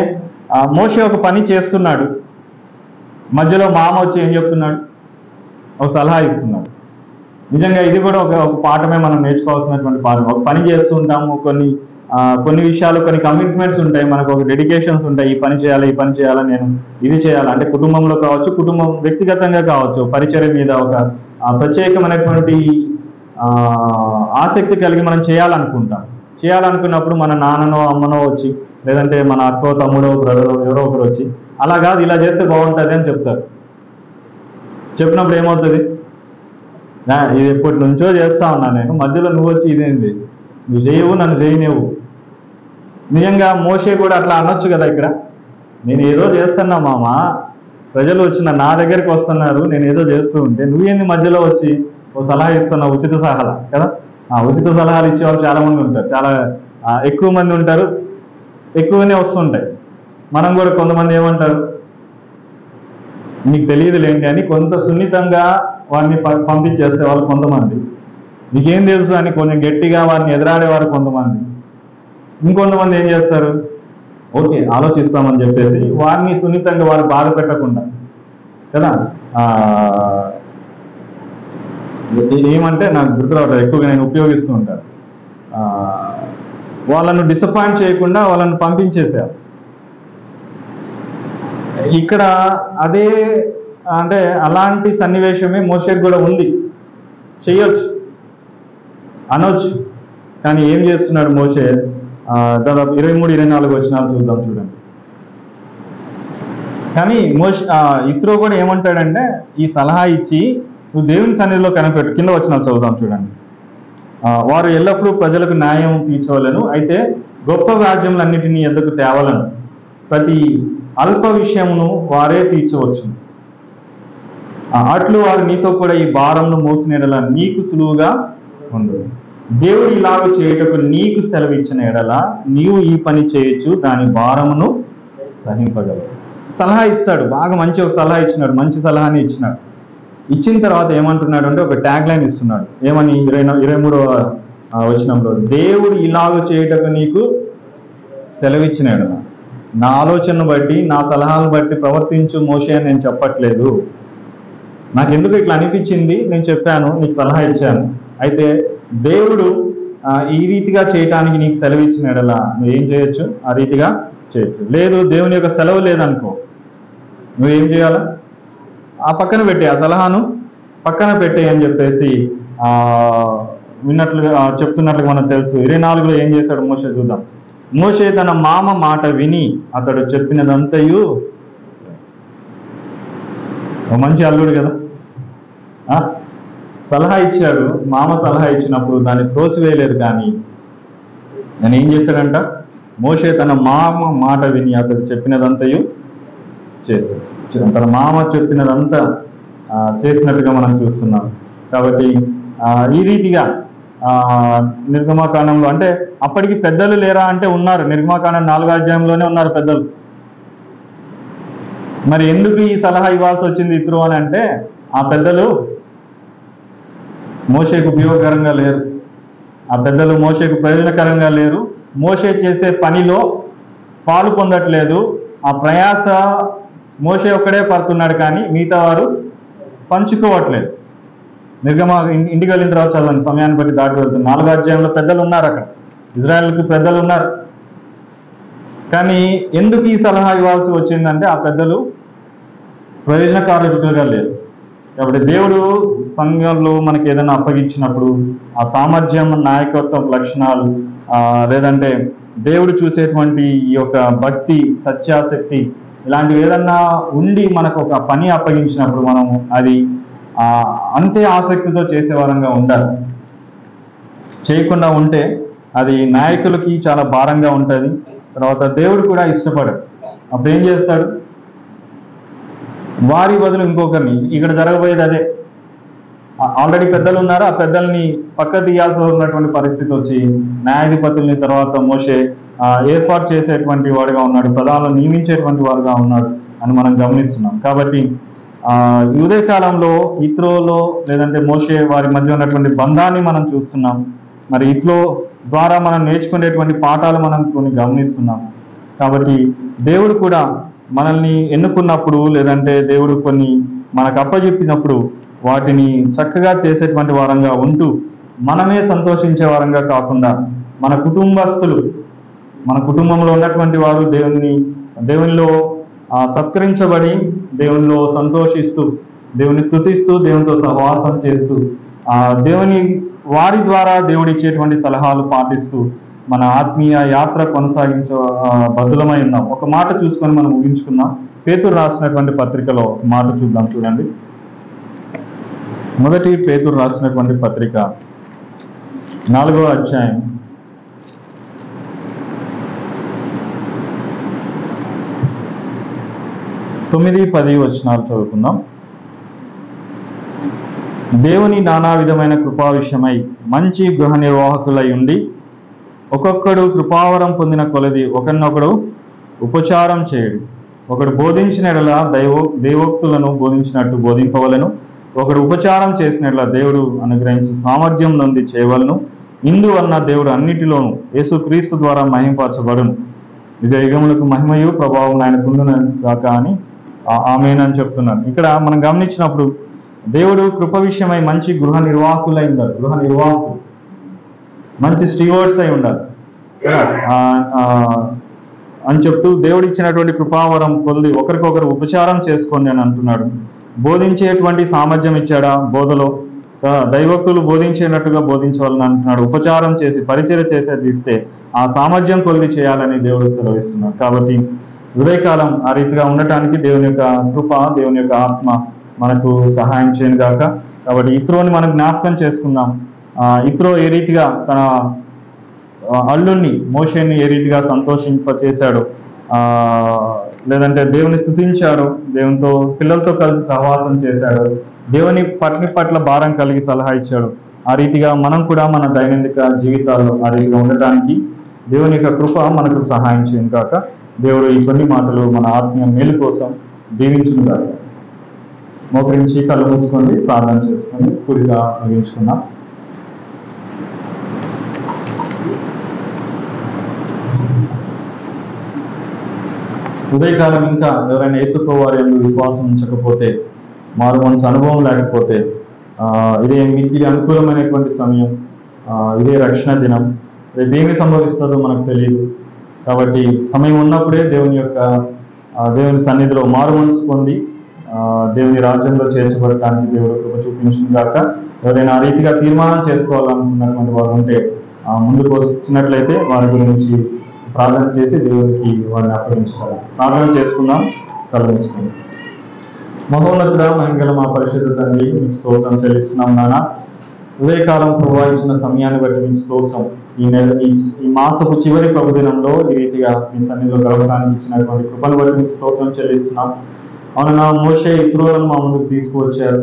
మోషే ఒక పని చేస్తున్నాడు, మధ్యలో మామ వచ్చి ఏం చెప్తున్నాడు? ఒక సలహా ఇస్తున్నాడు. నిజంగా ఇది కూడా ఒక పాఠమే మనం నేర్చుకోవాల్సినటువంటి పాఠం. ఒక పని చేస్తుంటాము, కొన్ని విషయాలు, కొన్ని కమిట్మెంట్స్ ఉంటాయి, మనకు ఒక డెడికేషన్స్ ఉంటాయి. ఈ పని చేయాలి, ఈ పని చేయాలి, నేను ఇది చేయాలి అంటే కుటుంబంలో కావచ్చు, కుటుంబం వ్యక్తిగతంగా కావచ్చు, పరిచర్య మీద ఒక ప్రత్యేకమైనటువంటి ఆసక్తి కలిగి మనం చేయాలనుకున్నప్పుడు మన నాన్ననో అమ్మనో వచ్చి, లేదంటే మన అక్కో తమ్ముడో బ్రదరో ఎవరో ఒకరు వచ్చి అలా కాదు ఇలా చేస్తే బాగుంటుంది అని చెప్తారు. చెప్పినప్పుడు ఏమవుతుంది? ఇది ఎప్పటి నుంచో చేస్తా ఉన్నా నేను, మధ్యలో నువ్వు వచ్చి ఇదేంది, నువ్వు చేయవు, నన్ను చేయనివ్వు. నిజంగా మోషే కూడా అట్లా అనొచ్చు కదా, ఇక్కడ నేను ఏదో చేస్తున్నా మామ, ప్రజలు వచ్చిన నా దగ్గరికి వస్తున్నారు, నేను ఏదో చేస్తూ ఉంటే నువ్వేంది మధ్యలో వచ్చి ఓ సలహా ఇస్తున్నావు, ఉచిత సలహా కదా. ఉచిత సలహాలు ఇచ్చేవాళ్ళు చాలా మంది ఉంటారు, చాలా ఎక్కువ మంది ఉంటారు, ఎక్కువనే వస్తుంటాయి. మనం కూడా కొంతమంది ఏమంటారు, నీకు తెలియదులేంటి అని కొంత సున్నితంగా వారిని పంపించేస్తే వాళ్ళు కొంతమంది, నీకేం తెలుసు అని కొంచెం గట్టిగా వారిని ఎదురాడేవారు కొంతమంది. ఇంకొంతమంది ఏం చేస్తారు, ఓకే ఆలోచిస్తామని చెప్పేసి వారిని సున్నితంగా వారు బాధ పెట్టకుండా కదా. ఏమంటే నాకు గుర్తురావట్లేదు, ఎక్కువగా నేను ఉపయోగిస్తూ ఉంటాను, వాళ్ళను డిసప్పాయింట్ చేయకుండా వాళ్ళని పంపించేశారు. ఇక్కడ అదే అంటే అలాంటి సన్నివేశమే మోషేకి కూడా ఉంది. చేయొచ్చు, అనొచ్చు, కానీ ఏం చేస్తున్నాడు మోషే? దాదాపు 23-24 వచనాలు చూద్దాం, చూడండి. కానీ ఇత్రో కూడా ఏమంటాడంటే, ఈ సలహా ఇచ్చి నువ్వు దేవుని సన్నిధిలో కనిపెట్టు. కింద వచనాలు చదువుదాం చూడండి. వారు ఎల్లప్పుడూ ప్రజలకు న్యాయం తీర్చవలను, అయితే గొప్ప రాజ్యములన్నిటినీ ఎందుకు తేవలను, ప్రతి అల్ప విషయమును వారే తీర్చవచ్చు. అట్లు వారు నీతో కూడా ఈ భారంను మోసిన ఎడల నీకు సులువుగా ఉండు. దేవుడు ఇలాగ చేయుటకు నీకు సెలవిచ్చిన ఎడల నీవు ఈ పని చేయొచ్చు, దాని భారమును సహింపగలవు. సలహా ఇస్తాడు, బాగా మంచి ఒక సలహా ఇచ్చినాడు, మంచి సలహాని ఇచ్చినాడు. ఇచ్చిన తర్వాత ఏమంటున్నాడు అంటే ఒక ట్యాగ్ లైన్ ఇస్తున్నాడు. ఏమని? 23వ వచనంలో, దేవుడు ఇలాగ చేయుటకు నీకు సెలవిచ్చిన ఎడల, నా ఆలోచనను బట్టి, నా సలహాలను బట్టి ప్రవర్తించు మోషే అని నేను చెప్పట్లేదు. నాకు ఎందుకు ఇట్లా అనిపించింది, నేను చెప్పాను, నీకు సలహా ఇచ్చాను. అయితే దేవుడు ఈ రీతిగా చేయటానికి నీకు సెలవిచ్చిన ఎడల నువ్వేం చేయొచ్చు, ఆ రీతిగా చేయొచ్చు. లేదు, దేవుని యొక్క సెలవు లేదనుకో, నువ్వేం చేయాలా? ఆ పక్కన పెట్టే, ఆ సలహాను పక్కన పెట్టే అని చెప్పేసి చెప్తున్నట్లుగా మనకు తెలుసు. 24లో ఏం చేశాడు మోషే చూద్దాం. మోషే తన మామ మాట విని అతడు చెప్పినదంతయు, మంచి అల్లుడు కదా, సలహా ఇచ్చాడు. మామ సలహా ఇచ్చినప్పుడు దాన్ని త్రోసివేయలేదు, కానీ నేను ఏం చేశాడంట, మోషే తన మామ మాట విని అతడు చెప్పినదంతయు చేశాడు. తన మామ చెప్పినదంతా చేసినట్టుగా మనం చూస్తున్నాం. కాబట్టి ఈ రీతిగా నిర్గమాకాండంలో, అంటే అప్పటికి పెద్దలు లేరా అంటే ఉన్నారు. నిర్గమాకాండం 4వ అధ్యాయంలోనే ఉన్నారు పెద్దలు. మరి ఎందుకు ఈ సలహా ఇవ్వాల్సి వచ్చింది ఇత్రో అని అంటే, ఆ పెద్దలు మోషేకు ఉపయోగకరంగా లేరు, ఆ పెద్దలు మోషేకు ప్రయోజనకరంగా లేరు, మోషే చేసే పనిలో పాలు పొందట్లేదు. ఆ ప్రయాస మోషే ఒక్కడే పడుతున్నాడు, కానీ మిగతా వారు పంచుకోవట్లేదు. ఇంటికి వెళ్ళిన తర్వాత చదవండి, సమయాన్ని బట్టి దాటి వెళ్తుంది. 4వ అధ్యాయంలో పెద్దలు ఉన్నారు, అక్కడ ఇజ్రాయెల్కి పెద్దలు ఉన్నారు. కానీ ఎందుకు ఈ సలహా ఇవ్వాల్సి వచ్చిందంటే, ఆ పెద్దలు ప్రయోజనకారులుగా లేరు. కాబట్టి దేవుడు సంఘంలో మనకి ఏదైనా అప్పగించినప్పుడు ఆ సామర్థ్యం, నాయకత్వ లక్షణాలు, లేదంటే దేవుడు చూసేటువంటి ఈ యొక్క భక్తి, సత్యాసక్తి, ఇలాంటివి ఏదన్నా ఉండి మనకు ఒక పని అప్పగించినప్పుడు మనము అది అంతే ఆసక్తితో చేసే వారంగా ఉండాలి. చేయకుండా ఉంటే అది నాయకులకి చాలా భారంగా ఉంటుంది. తర్వాత దేవుడు కూడా ఇష్టపడడు. అప్పుడు ఏం చేస్తాడు? వారి బదులు ఇంకొకరిని. ఇక్కడ జరగబోయేది అదే. ఆల్రెడీ పెద్దలు ఉన్నారు, ఆ పెద్దల్ని పక్క తీయాల్సి ఉన్నటువంటి పరిస్థితి వచ్చి న్యాయాధిపతుల్ని తర్వాత మోషే ఏర్పాటు చేసేటువంటి వాడుగా ఉన్నాడు, ప్రధానులను నియమించేటువంటి వాడుగా ఉన్నాడు అని మనం గమనిస్తున్నాం. కాబట్టి ఈ ఉదయకాలంలో ఇత్రోలో లేదంటే మోషే వారి మధ్య ఉన్నటువంటి బంధాన్ని మనం చూస్తున్నాం. మరి ఇత్రో ద్వారా మనం నేర్చుకునేటువంటి పాఠాలు మనం కొన్ని గమనిస్తున్నాం. కాబట్టి దేవుడు కూడా మనల్ని ఎన్నుకున్నప్పుడు లేదంటే దేవుడు కొన్ని మనకు అప్పచెప్పినప్పుడు వాటిని చక్కగా చేసేటువంటి వారంగా ఉంటూ మనమే సంతోషించే వారంగా కాకుండా మన కుటుంబస్తులు, మన కుటుంబంలో ఉన్నటువంటి వారు దేవునిలో సత్కరించబడి దేవునిలో సంతోషిస్తూ దేవుని స్తుతిస్తూ దేవునితో సహవాసం చేస్తూ వారి ద్వారా దేవుడిచ్చేటువంటి సలహాలు పాటిస్తూ మన ఆత్మీయ యాత్ర కొనసాగించ బద్దులమై ఉన్నాం. ఒక మాట చూసుకొని మనం ముగించుకుందాం. పేతురు రాసినటువంటి పత్రికలో ఒక మాట చూద్దాం. చూడండి, మొదటి పేతురు రాసినటువంటి పత్రిక 4వ అధ్యాయం 9-10 వచనాలు చదువుకుందాం. దేవుని నానా విధమైన కృపా విషయమై మంచి గృహ నిర్వాహకులై ఉండి ఒక్కొక్కడు కృపావరం పొందిన కొలది ఒకరినొకడు ఉపచారం చేయడు. ఒకడు బోధించిన ఎడల దేవోక్తులను బోధించినట్టు బోధింపవలను. ఒకడు ఉపచారం చేసినట్ల దేవుడు అనుగ్రహించి సామర్థ్యం నుండి చేయవలను. ఇందువలన దేవుడు అన్నిటిలోనూ యేసుక్రీస్తు ద్వారా మహింపరచబడును. యుగ యుగములకు మహిమయు ప్రభావం ఆయనకుండును గాక అని ఆమేనని చెప్తున్నాను. ఇక్కడ మనం గమనించినప్పుడు దేవుడు కృప విషయమై మంచి గృహ నిర్వాహకులై ఉండాలి. గృహ నిర్వాహకులు మంచి స్టీవర్డ్స్ అయి ఉండాలి అని చెప్తూ దేవుడు ఇచ్చినటువంటి కృపావరం కొద్ది ఒకరికొకరు ఉపచారం చేసుకోండి అని అంటున్నాడు. బోధించేటువంటి సామర్థ్యం ఇచ్చాడా? బోధలో దైవక్తులు బోధించేటట్టుగా బోధించవాలని అంటున్నాడు. ఉపచారం చేసి పరిచర్య చేసేది ఇస్తే ఆ సామర్థ్యం కొద్ది చేయాలని దేవుడు సెలవిస్తున్నాడు. కాబట్టి ఉదయకాలం ఆ రీతిగా ఉండటానికి దేవుని యొక్క కృప, దేవుని యొక్క ఆత్మ మనకు సహాయం చేయను గాక. కాబట్టి ఇత్రోని మనం జ్ఞాపకం చేసుకుందాం. ఇత్రో ఏ రీతిగా తన అల్లుణ్ణి మోషేని ఏ రీతిగా సంతోషింపచేశాడు, లేదంటే దేవుని స్తుతించాడు, దేవునితో పిల్లలతో కలిసి సహవాసం చేశాడు, దేవుని పట్ల భారం కలిగి సలహా ఇచ్చాడు. ఆ రీతిగా మనం కూడా మన దైనందిక జీవితాల్లో ఆ రీతిగా ఉండటానికి దేవుని యొక్క కృప మనకు సహాయం చేయను కాక. దేవుడు ఈ కొన్ని మాటలు మన ఆత్మీయ మేలు కోసం దీవించును కాక. మోకరించి కళ్ళు మూసుకోండి, ప్రార్థన చేసుకొని కుడిగా ముగించుకున్నాం. ఉదయకాలం ఇంకా ఎవరైనా యేసుప్రభువారి యందు విశ్వాసం ఉంచకపోతే, మారు మనసు అనుభవం లేకపోతే, ఇదే మీకు అనుకూలమైనటువంటి సమయం, ఇదే రక్షణ దినం. రేపు ఏమి సంభవిస్తుందో మనకు తెలియదు. కాబట్టి సమయం ఉన్నప్పుడే దేవుని సన్నిధిలో మారు మనసు పొంది దేవుని రాజ్యంలో చేర్చబడటానికి దేవుడు కృప చూపించిన గాక. ఎవరైనా ఆ రీతిగా తీర్మానం చేసుకోవాలనుకున్నటువంటి వారు ఉంటే ముందుకు వచ్చినట్లయితే వారి గురించి ప్రార్థన చేసి దేవునికి వారిని అప్పగించాలి. ప్రార్థన చేసుకుందాం, కలుసుకుందాం. మహోన్నతుడ, మహిమగల మా పరిశుద్ధ తండ్రి, మీకు స్తోత్రం చెల్లిస్తున్నాం నాన్న. ఉదయకాలం ప్రవహించిన సమయాన్ని బట్టి మీకు స్తోత్రం. ఈ మాసపు చివరి ప్రభుదినంలో ఈ రీతిగా మీ సన్నిధిలో గడపడానికి ఇచ్చినటువంటి కృపను బట్టి మీకు స్తోత్రం చెల్లిస్తున్నాం. అవునా, మోషే ఇత్రోలను మా ముందుకు తీసుకువచ్చారు.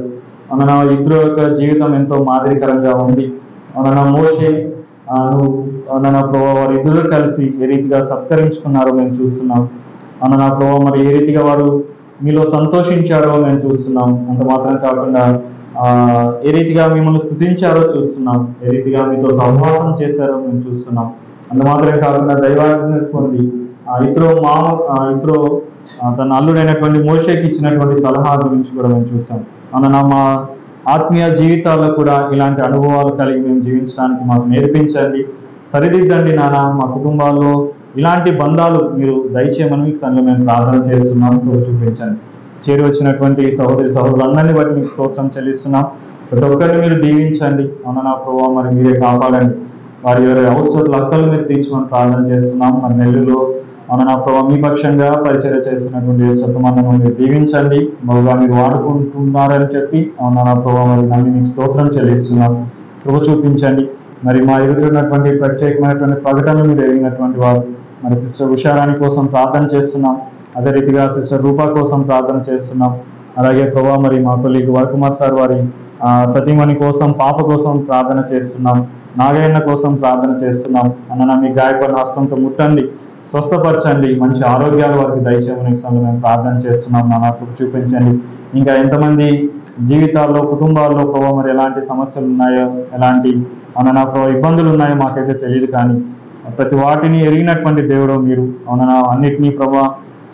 అవునా, ఇత్రో యొక్క జీవితం ఎంతో మాదిరికరంగా ఉంది. అవునా, మోషే అవునా ప్రభావ వారు ఇద్దరు కలిసి ఏ రీతిగా సత్కరించుకున్నారో మేము చూస్తున్నాం. అవునా ప్రభావ మరి ఏ రీతిగా వారు మీలో సంతోషించారో మేము చూస్తున్నాం. అంత మాత్రం కాకుండా ఏ రీతిగా మిమ్మల్ని స్తుతించారో చూస్తున్నాం, ఏ రీతిగా మీతో సహవాసం చేశారో మేము చూస్తున్నాం. అంత మాత్రమే కాకుండా దైవాజ్ఞ పొంది ఇత్రో తన అల్లుడైనటువంటి మోషేకి ఇచ్చినటువంటి సలహా గురించి కూడా మేము చూస్తాం. అన్న మా ఆత్మీయ జీవితాల్లో కూడా ఇలాంటి అనుభవాలు కలిగి మేము జీవించడానికి మాకు నేర్పించండి, సరిదిద్దండి నాన్న. మా కుటుంబాల్లో ఇలాంటి బంధాలు మీరు దయచేయమని మీకు సంఘం మేము ప్రార్థన చేస్తున్నాం. చూపించండి. చేరి వచ్చినటువంటి సహోదరులందరినీ బట్టి మీకు స్తోత్రం చెల్లిస్తున్నాం. ప్రతి ఒక్కరిని మీరు దీవించండి. అవునా ప్రభావ మరి మీరే కాపాడండి. వారి అవసరాలు అక్కలు మీరు తీర్చమని ప్రార్థన చేస్తున్నాం. మన నెల్లూరులో అవునా ప్రభావ మీ పక్షంగా పరిచర్య చేస్తున్నటువంటి శతమందను మీరు దీవించండి. బహుగా మీరు వాడుకుంటున్నారని చెప్పి అవునా ప్రభావ మరి నన్ను మీకు స్తోత్రం చెల్లిస్తున్నాం. కృప చూపించండి. మరి మా ఎదురున్నటువంటి ప్రత్యేకమైనటువంటి ప్రకటనలు మీరు ఎరిగినటువంటి వారు. మరి సిస్టర్ ఉషారాణి కోసం ప్రార్థన చేస్తున్నాం. అదే రీతిగా సిస్టర్ రూపా కోసం ప్రార్థన చేస్తున్నాం. అలాగే ప్రభా మరి మా కొలీగ్ వరకుమార్ సార్ వారి సతీమణి కోసం, పాప కోసం ప్రార్థన చేస్తున్నాం. నాగయ్యన్న కోసం ప్రార్థన చేస్తున్నాం. అన్న మీ గాయపడిన హస్తంతో ముట్టండి, స్వస్థపరచండి, మంచి ఆరోగ్యాలు వారికి దయచేయమని మేము ప్రార్థన చేస్తున్నాం. నాకు చూపించండి. ఇంకా ఎంతమంది జీవితాల్లో, కుటుంబాల్లో ప్రభావ మరి ఎలాంటి సమస్యలు ఉన్నాయో, ఎలాంటి అవునా ప్రభావ ఇబ్బందులు ఉన్నాయో మాకైతే తెలియదు, కానీ ప్రతి వాటిని ఎరిగినటువంటి దేవుడు మీరు. అవునా అన్నిటినీ ప్రభావ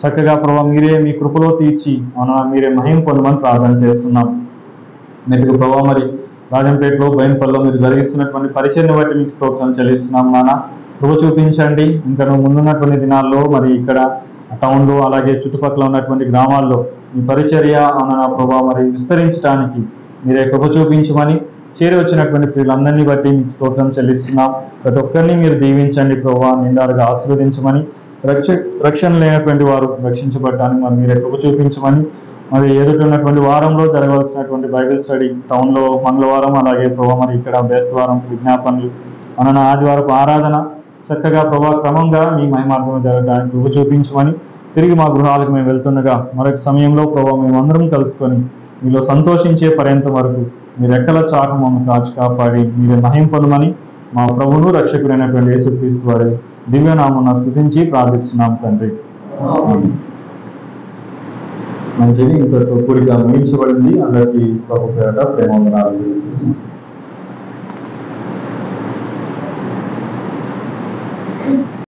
చక్కగా ప్రభావ మీరే మీ కృపలో తీర్చి అవునా మీరే మహిమ పొందమని ప్రార్థన చేస్తున్నాం. మీకు ప్రభావ మరి రాజంపేటలో, బయన్పల్లిలో మీరు జరిగిస్తున్నటువంటి పరిచయం బట్టి మీకు స్తోత్రం చెల్లిస్తున్నాం. నాన్న కృప చూపించండి. ఇంకా నువ్వు ముందున్నటువంటి దినాల్లో మరి ఇక్కడ టౌన్లో అలాగే చుట్టుపక్కల ఉన్నటువంటి గ్రామాల్లో మీ పరిచర్య అవునా ప్రభావ మరి విస్తరించడానికి మీరే కృప చూపించమని, చేరి వచ్చినటువంటి ప్రియులందరినీ బట్టి మీకు స్తోత్రం చెల్లిస్తున్నాం. ప్రతి ఒక్కరిని మీరు దీవించండి ప్రభావ, నిండారుగా ఆశీర్వదించమని, రక్షణ లేనటువంటి వారు రక్షించబడటానికి మరి మీరే కృప చూపించమని, మరి ఎదుటిన్నటువంటి వారంలో జరగవలసినటువంటి బైబిల్ స్టడీ టౌన్లో మంగళవారం, అలాగే ప్రభావ మరి ఇక్కడ బేస్తవారం విజ్ఞాపనలు, మన ఆదివారపు ఆరాధన చక్కగా ప్రభావ క్రమంగా మీ మహిమార్గంలో జరగడానికి కృప చూపించమని, తిరిగి మా గృహాలకు మేము వెళ్తుండగా మరొక సమయంలో ప్రభావ మేమందరం కలుసుకొని మీలో సంతోషించే పర్యంతం వరకు మీరు ఎక్కల చాటు మమ్మల్ని కాచి కాపాడి మీరే మహిమ పొందమని మా ప్రభువును రక్షకుడైనటువంటి యేసుక్రీస్తు వారి దివ్యనామమున స్తుతించి ప్రార్థిస్తున్నాం తండ్రి. మంచిది ఇంతతో కూడిగా ముగించబడింది. అందరికీ ప్రభు పేరట ప్రేమ వందనాలు.